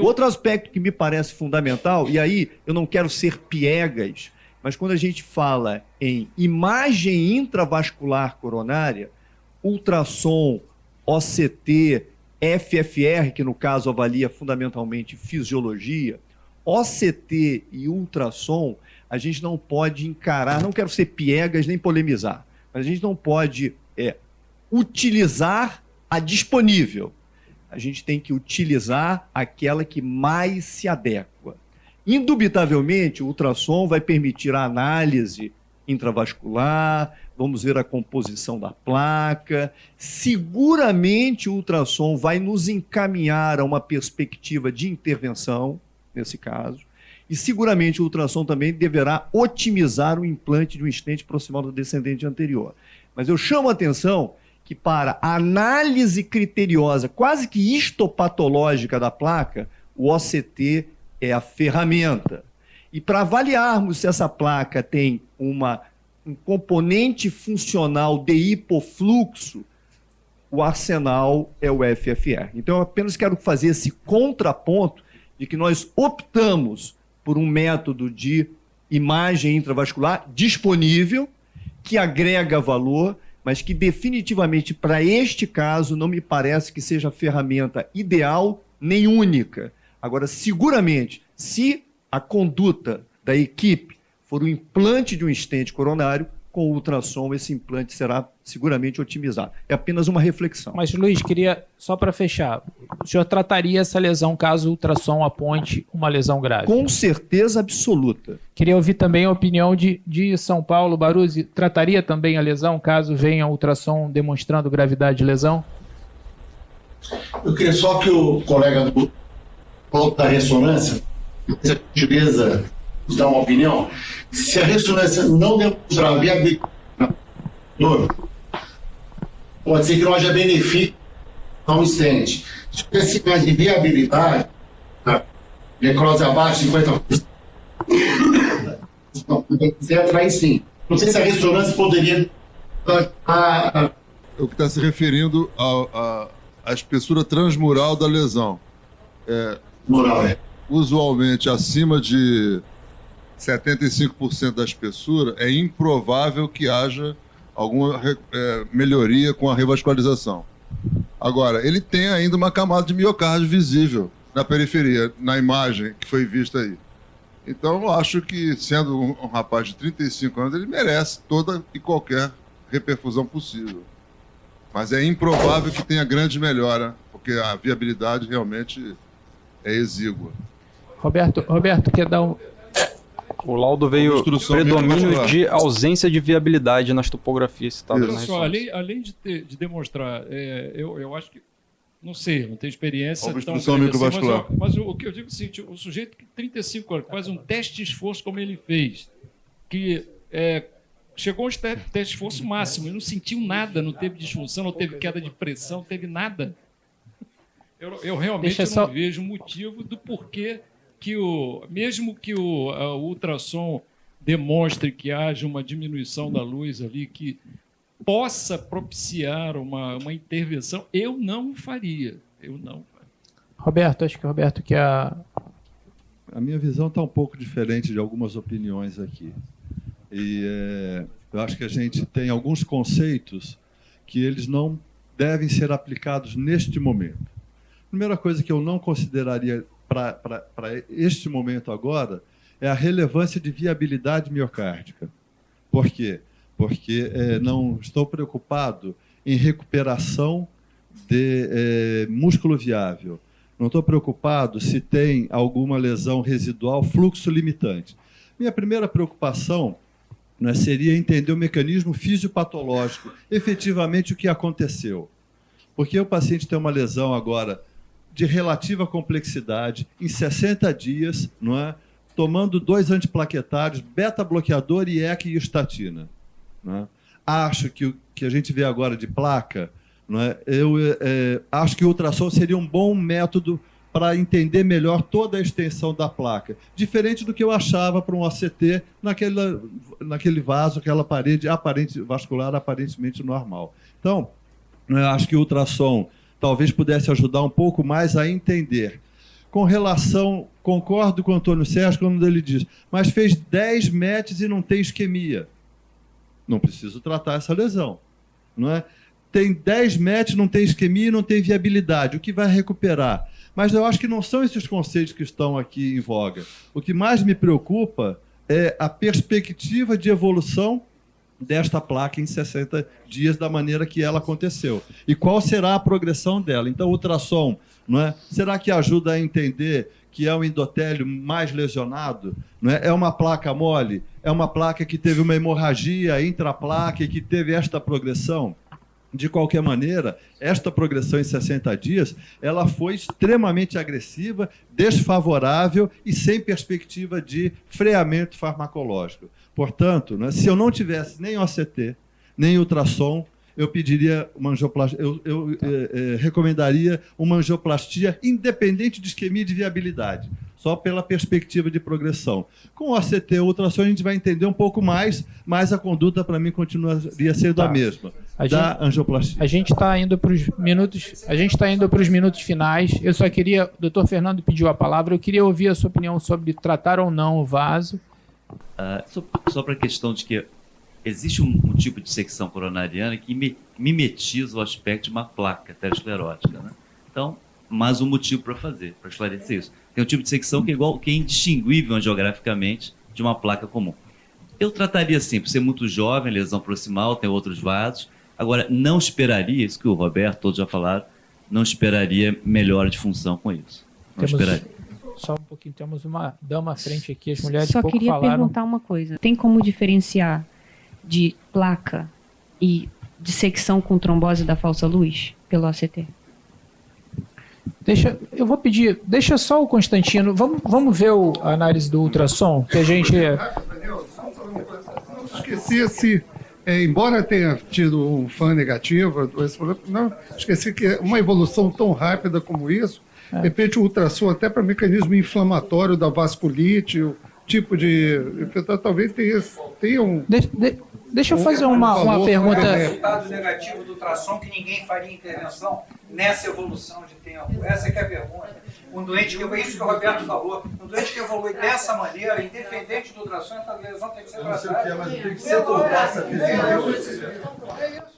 [SPEAKER 9] Outro aspecto que me parece fundamental, e aí eu não quero ser piegas, mas quando a gente fala em imagem intravascular coronária, ultrassom, OCT, FFR, que no caso avalia fundamentalmente fisiologia, OCT e ultrassom, a gente não pode encarar, não quero ser piegas nem polemizar, mas a gente não pode utilizar a disponível. A gente tem que utilizar aquela que mais se adequa. Indubitavelmente, o ultrassom vai permitir a análise intravascular, vamos ver a composição da placa. Seguramente, o ultrassom vai nos encaminhar a uma perspectiva de intervenção, nesse caso. E seguramente o ultrassom também deverá otimizar o implante de um stent proximal do descendente anterior. Mas eu chamo a atenção que para a análise criteriosa, quase que histopatológica da placa, o OCT é a ferramenta. E para avaliarmos se essa placa tem um componente funcional de hipofluxo, o arsenal é o FFR. Então eu apenas quero fazer esse contraponto de que nós optamos por um método de imagem intravascular disponível, que agrega valor, mas que definitivamente para este caso não me parece que seja a ferramenta ideal nem única. Agora, seguramente, se a conduta da equipe for o implante de um stent coronário, com ultrassom esse implante será seguramente otimizado. É apenas uma reflexão.
[SPEAKER 2] Mas, Luiz, queria, só para fechar, o senhor trataria essa lesão caso o ultrassom aponte uma lesão grave?
[SPEAKER 9] Com certeza absoluta.
[SPEAKER 2] Queria ouvir também a opinião de São Paulo. Baruzzi, trataria também a lesão caso venha o ultrassom demonstrando gravidade de lesão?
[SPEAKER 10] Eu queria só que o colega do ponto da ressonância, se a gentileza nos dá uma opinião, se a ressonância não demonstrar a viabilidade, pode ser que não haja benefício ao stent. Se tiver sinais de viabilidade, necrose abaixo de 50%, etc., aí sim. Não sei se a ressonância poderia...
[SPEAKER 11] O que está se referindo à espessura transmural da lesão.
[SPEAKER 10] Mural,
[SPEAKER 11] usualmente, acima de 75% da espessura, é improvável que haja alguma melhoria com a revascularização. Agora, ele tem ainda uma camada de miocárdio visível na periferia, na imagem que foi vista aí. Então, eu acho que, sendo um rapaz de 35 anos, ele merece toda e qualquer reperfusão possível. Mas é improvável que tenha grande melhora, porque a viabilidade realmente é exígua.
[SPEAKER 2] Roberto, quer dar um...
[SPEAKER 4] O laudo veio predomínio de ausência de viabilidade nas topografias citadas na ressonância.
[SPEAKER 7] Além de demonstrar, eu acho que, não sei, não tenho experiência
[SPEAKER 11] obstrução microvascular.
[SPEAKER 7] Assim, mas o que eu digo é o seguinte, o sujeito que 35 anos faz um teste de esforço como ele fez, que chegou ao teste de esforço máximo e não sentiu nada, não teve disfunção, não teve queda de pressão, não teve nada. Eu realmente não vejo motivo do porquê que mesmo que o ultrassom demonstre que haja uma diminuição da luz ali, que possa propiciar uma intervenção, eu não faria.
[SPEAKER 2] Roberto, acho que o Roberto quer...
[SPEAKER 11] A minha visão está um pouco diferente de algumas opiniões aqui. E eu acho que a gente tem alguns conceitos que eles não devem ser aplicados neste momento. A primeira coisa que eu não consideraria para este momento agora é a relevância de viabilidade miocárdica. Por quê? Porque não estou preocupado em recuperação de músculo viável. Não estou preocupado se tem alguma lesão residual, fluxo limitante. Minha primeira preocupação seria entender o mecanismo fisiopatológico, efetivamente o que aconteceu. Porque o paciente tem uma lesão agora de relativa complexidade, em 60 dias, tomando 2 antiplaquetários, beta-bloqueador e equistatina. Acho que o que a gente vê agora de placa, eu acho que o ultrassom seria um bom método para entender melhor toda a extensão da placa, diferente do que eu achava para um OCT naquele vaso, aquela parede vascular aparentemente normal. Então, eu acho que o ultrassom talvez pudesse ajudar um pouco mais a entender. Com relação, concordo com o Antônio Sérgio quando ele diz, mas fez 10 METs e não tem isquemia. Não preciso tratar essa lesão. Tem 10 METs, não tem isquemia e não tem viabilidade. O que vai recuperar? Mas eu acho que não são esses conceitos que estão aqui em voga. O que mais me preocupa é a perspectiva de evolução desta placa em 60 dias da maneira que ela aconteceu. E qual será a progressão dela? Então, o ultrassom, será que ajuda a entender que é um endotélio mais lesionado? É uma placa mole? É uma placa que teve uma hemorragia intraplaca e que teve esta progressão? De qualquer maneira, esta progressão em 60 dias, ela foi extremamente agressiva, desfavorável e sem perspectiva de freamento farmacológico. Portanto, se eu não tivesse nem OCT, nem ultrassom, eu pediria uma angioplastia, eu recomendaria uma angioplastia independente de isquemia e de viabilidade, só pela perspectiva de progressão. Com o OCT e ultrassom a gente vai entender um pouco mais, mas a conduta para mim continuaria sendo a mesma. Angioplastia.
[SPEAKER 2] A gente está indo para os minutos finais. Eu só queria, o doutor Fernando pediu a palavra, eu queria ouvir a sua opinião sobre tratar ou não o vaso.
[SPEAKER 6] Só para a questão de que existe um tipo de secção coronariana que mimetiza o aspecto de uma placa aterosclerótica, né? Então, mais um motivo para fazer, para esclarecer isso. Tem um tipo de secção que é indistinguível angiograficamente de uma placa comum. Eu trataria assim, por ser muito jovem, lesão proximal, tem outros vasos. Agora, não esperaria, isso que o Roberto, todos já falaram, não esperaria melhora de função com isso. Não esperaria.
[SPEAKER 2] Só um pouquinho, temos uma dama à frente aqui, as mulheres
[SPEAKER 19] Só
[SPEAKER 2] pouco
[SPEAKER 19] queria
[SPEAKER 2] falaram.
[SPEAKER 19] perguntar uma coisa. Tem como diferenciar de placa e dissecção com trombose da falsa luz pelo ACT?
[SPEAKER 2] Eu vou pedir, deixa só o Constantino, vamos ver a análise do ultrassom, que a gente...
[SPEAKER 16] Esqueci embora tenha tido um fã negativo, não esqueci que uma evolução tão rápida como isso, de repente o ultrassom até para mecanismo inflamatório da vasculite, o tipo de... talvez tenha um...
[SPEAKER 2] Deixa eu fazer uma pergunta...
[SPEAKER 1] O resultado negativo do ultrassom que ninguém faria intervenção nessa evolução de tempo. Essa é que é a pergunta. Um doente que, é isso que o Roberto falou, um doente que evolui dessa maneira, independente do ultrassom, essa lesão tem que ser tratada. Mas tem que ser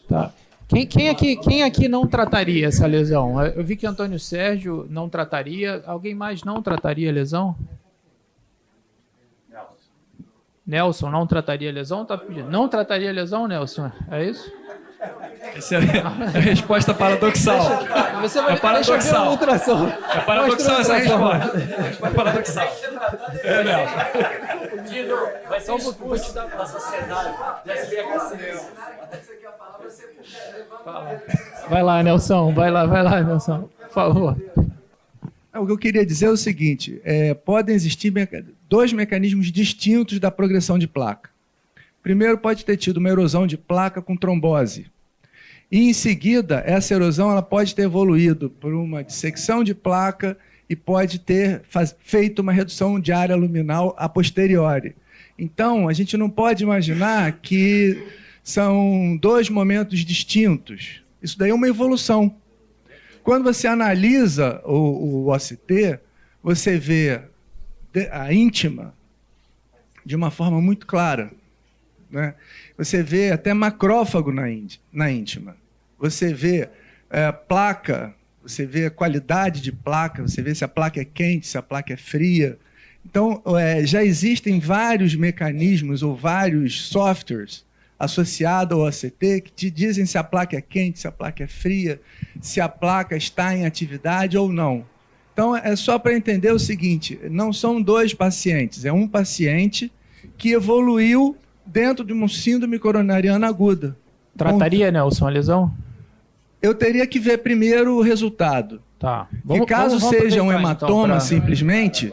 [SPEAKER 2] Tá. Quem aqui não trataria essa lesão? Eu vi que Antônio Sérgio não trataria. Alguém mais não trataria a lesão? Nelson não trataria a lesão? Tá pedindo. Não trataria a lesão, Nelson? É isso?
[SPEAKER 12] Essa é a resposta paradoxal.
[SPEAKER 2] Você vai,
[SPEAKER 12] é paradoxal.
[SPEAKER 2] Deixa eu ver o ultrassom.
[SPEAKER 12] É paradoxal essa resposta. É paradoxal. É, Nelson.
[SPEAKER 20] Vai ser um discurso da sociedade, da SBHC.
[SPEAKER 2] Vai lá, Nelson. Vai lá, Nelson. Por favor.
[SPEAKER 17] O que eu queria dizer é o seguinte, podem existir dois mecanismos distintos da progressão de placa. Primeiro, pode ter tido uma erosão de placa com trombose. E, em seguida, essa erosão ela pode ter evoluído por uma dissecção de placa e pode ter feito uma redução de área luminal a posteriori. Então, a gente não pode imaginar que são dois momentos distintos. Isso daí é uma evolução. Quando você analisa o OCT, você vê a íntima de uma forma muito clara, né? Você vê até macrófago na íntima. Você vê placa, você vê a qualidade de placa, você vê se a placa é quente, se a placa é fria. Então, já existem vários mecanismos ou vários softwares associado ao OCT, que te dizem se a placa é quente, se a placa é fria, se a placa está em atividade ou não. Então, é só para entender o seguinte, não são dois pacientes, é um paciente que evoluiu dentro de uma síndrome coronariana aguda.
[SPEAKER 2] Trataria, Nelson, a lesão?
[SPEAKER 17] Eu teria que ver primeiro o resultado.
[SPEAKER 2] Tá.
[SPEAKER 17] E caso seja um hematoma, simplesmente...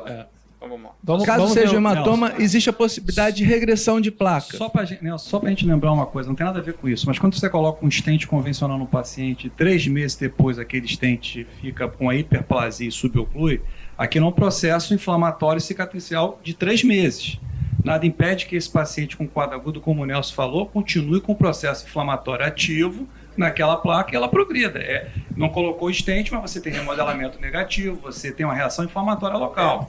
[SPEAKER 17] Caso seja um hematoma, existe a possibilidade de regressão de placa.
[SPEAKER 12] Só para a gente lembrar uma coisa, não tem nada a ver com isso, mas quando você coloca um stent convencional no paciente, 3 meses depois aquele stent fica com a hiperplasia e suboclui, aqui é um processo inflamatório cicatricial de 3 meses. Nada impede que esse paciente com quadro agudo, como o Nelson falou, continue com o processo inflamatório ativo naquela placa e ela progrida. Não colocou o stent, mas você tem remodelamento negativo, você tem uma reação inflamatória local.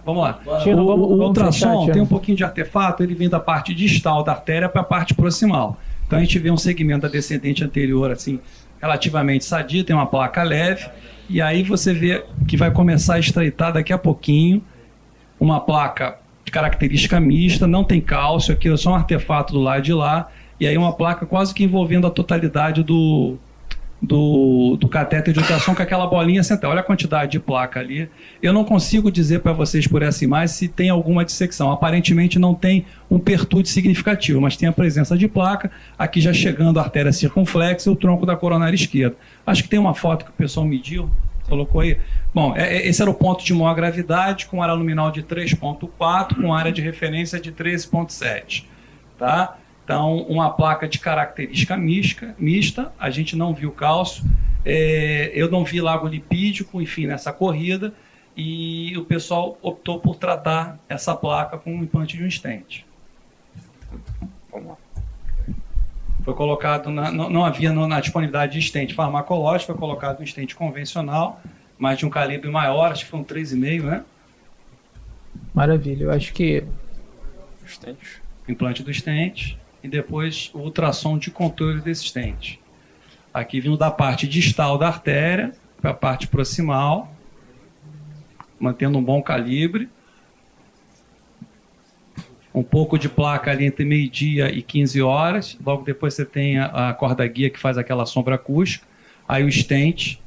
[SPEAKER 12] Vamos lá. O ultrassom tem um pouquinho de artefato, ele vem da parte distal da artéria para a parte proximal. Então a gente vê um segmento da descendente anterior assim, relativamente sadio, tem uma placa leve, e aí você vê que vai começar a estreitar daqui a pouquinho uma placa de característica mista, não tem cálcio, aqui é só um artefato do lado de lá, e aí uma placa quase que envolvendo a totalidade do catéter de ultrassom com aquela bolinha central. Olha a quantidade de placa ali. Eu não consigo dizer para vocês por essa imagem se tem alguma dissecção. Aparentemente não tem um pertude significativo, mas tem a presença de placa, aqui já chegando a artéria circunflexa e o tronco da coronária esquerda. Acho que tem uma foto que o pessoal mediu, colocou aí. Bom, esse era o ponto de maior gravidade, com área luminal de 3,4, com área de referência de 13,7. Tá? Então, uma placa de característica mista, a gente não viu cálcio, eu não vi lago lipídico, enfim, nessa corrida, e o pessoal optou por tratar essa placa com um implante de um stent. Vamos lá. Foi colocado, não havia na disponibilidade de stent farmacológico, foi colocado um stent convencional, mas de um calibre maior, acho que foi um 3,5, né?
[SPEAKER 2] Maravilha, eu acho que
[SPEAKER 12] Implante do stent e depois o ultrassom de controle desse stent. Aqui vindo da parte distal da artéria para a parte proximal, mantendo um bom calibre. Um pouco de placa ali entre meio-dia e 15 horas. Logo depois você tem a corda guia que faz aquela sombra acústica. Aí o stent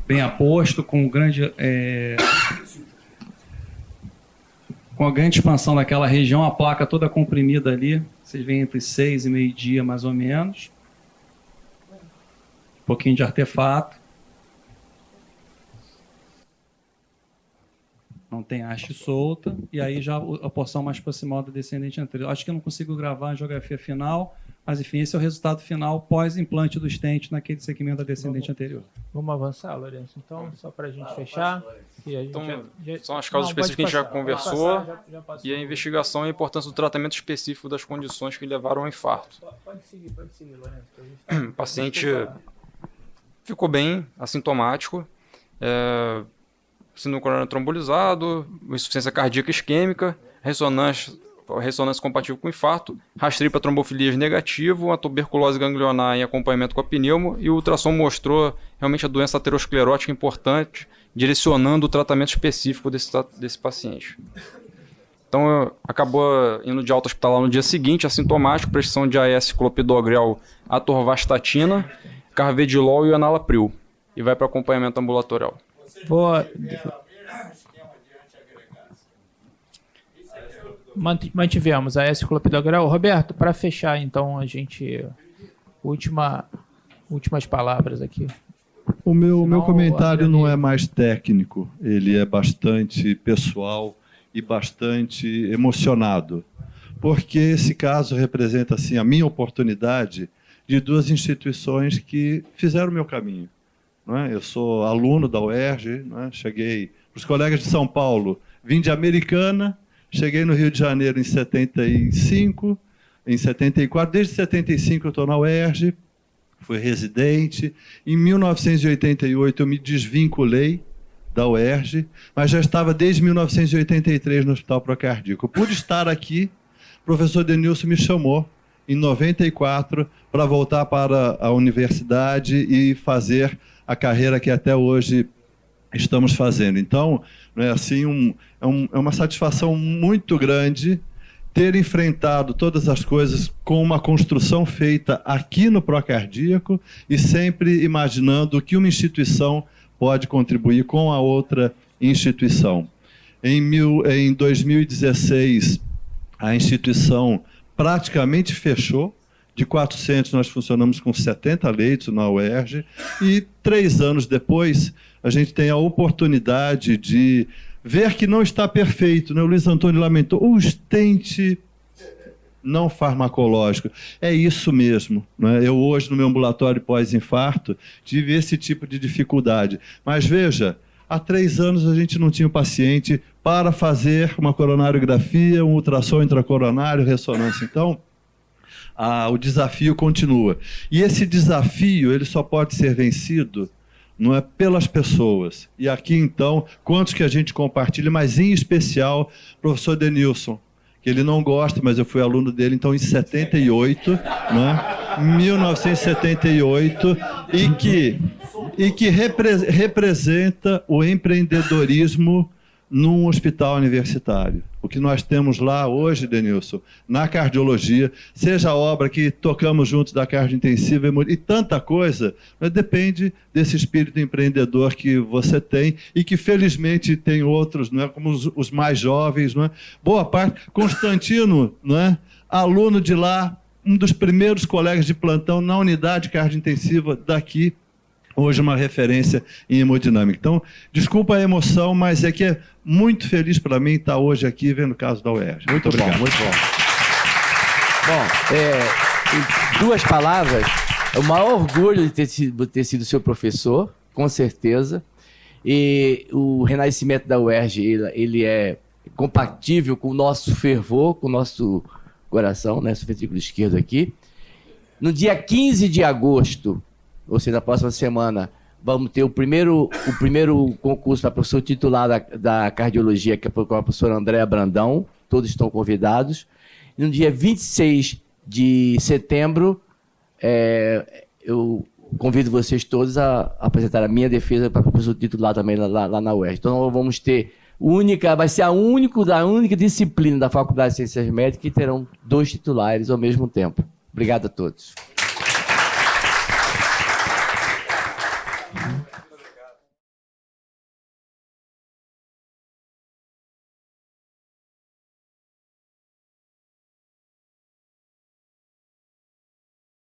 [SPEAKER 12] bem aposto, com grande com a grande expansão daquela região, a placa toda comprimida ali. Vocês veem entre 6 e meio-dia mais ou menos. Um pouquinho de artefato. Não tem haste solta, e aí já a porção mais proximal da descendente anterior. Acho que eu não consigo gravar a geografia final, mas enfim, esse é o resultado final pós-implante do stent naquele segmento da descendente anterior.
[SPEAKER 2] Vamos avançar, Lourenço? Então, só para a gente fechar. E a gente
[SPEAKER 4] então, são as causas específicas que a gente já conversou, e a investigação e a importância do tratamento específico das condições que levaram ao infarto.
[SPEAKER 2] Pode seguir, Lourenço.
[SPEAKER 4] O paciente ficou bem, assintomático, síndrome coronário trombolizado, insuficiência cardíaca isquêmica, ressonância compatível com infarto, rastreio para trombofilias negativo, a tuberculose ganglionar em acompanhamento com a pneumo, e o ultrassom mostrou realmente a doença aterosclerótica importante, direcionando o tratamento específico desse paciente. Então, acabou indo de alta hospitalar no dia seguinte, assintomático, prescrição de AS, clopidogrel, atorvastatina, carvedilol e enalapril, e vai para acompanhamento ambulatorial.
[SPEAKER 2] Mantivemos a S-clopidogrel. Roberto, para fechar, então, a gente... Últimas palavras aqui.
[SPEAKER 11] O meu comentário não é mais técnico, ele é bastante pessoal e bastante emocionado, porque esse caso representa assim, a minha oportunidade de duas instituições que fizeram o meu caminho. Não é? Eu sou aluno da UERJ, não é? Cheguei para os colegas de São Paulo, vim de Americana, cheguei no Rio de Janeiro em 75, em 74, desde 75 eu estou na UERJ, fui residente. Em 1988 eu me desvinculei da UERJ, mas já estava desde 1983 no Hospital Procardíaco. Por estar aqui, o professor Denilson me chamou em 94 para voltar para a universidade e fazer a carreira que até hoje estamos fazendo. Então, é assim, é uma satisfação muito grande ter enfrentado todas as coisas com uma construção feita aqui no Procardíaco e sempre imaginando que uma instituição pode contribuir com a outra instituição. Em 2016, a instituição praticamente fechou. De 400, nós funcionamos com 70 leitos na UERJ, e 3 anos depois, a gente tem a oportunidade de ver que não está perfeito, né? O Luiz Antônio lamentou, o stent não farmacológico. É isso mesmo, né? Eu hoje, no meu ambulatório pós-infarto, tive esse tipo de dificuldade. Mas veja, há 3 anos a gente não tinha um paciente para fazer uma coronariografia, um ultrassom intracoronário, ressonância. Então, o desafio continua. E esse desafio ele só pode ser vencido não é pelas pessoas. E aqui, então, quantos que a gente compartilha, mas em especial o professor Denilson, que ele não gosta, mas eu fui aluno dele, então, em 78, né? 1978, e que representa o empreendedorismo num hospital universitário. O que nós temos lá hoje, Denilson, na cardiologia, seja a obra que tocamos juntos da cardiointensiva e tanta coisa, depende desse espírito empreendedor que você tem e que felizmente tem outros, não é, como os mais jovens, não é? Boa parte. Constantino, não é, aluno de lá, um dos primeiros colegas de plantão na unidade cardiointensiva daqui, hoje uma referência em hemodinâmica. Então, desculpa a emoção, mas é que é muito feliz para mim estar hoje aqui vendo o caso da UERJ. Muito obrigado.
[SPEAKER 18] Muito bom. Bom, em 2 palavras, é o maior orgulho de ter sido seu professor, com certeza. E o renascimento da UERJ, ele é compatível com o nosso fervor, com o nosso coração, né, nosso ventrículo esquerdo aqui. No dia 15 de agosto, ou seja, na próxima semana, vamos ter o primeiro concurso para professor titular da cardiologia, que é a professora Andréa Brandão, todos estão convidados. E no dia 26 de setembro, eu convido vocês todos a apresentar a minha defesa para o professor titular também lá na UERJ. Então, nós vamos ter vai ser a única disciplina da Faculdade de Ciências Médicas que terão 2 titulares ao mesmo tempo. Obrigado a todos.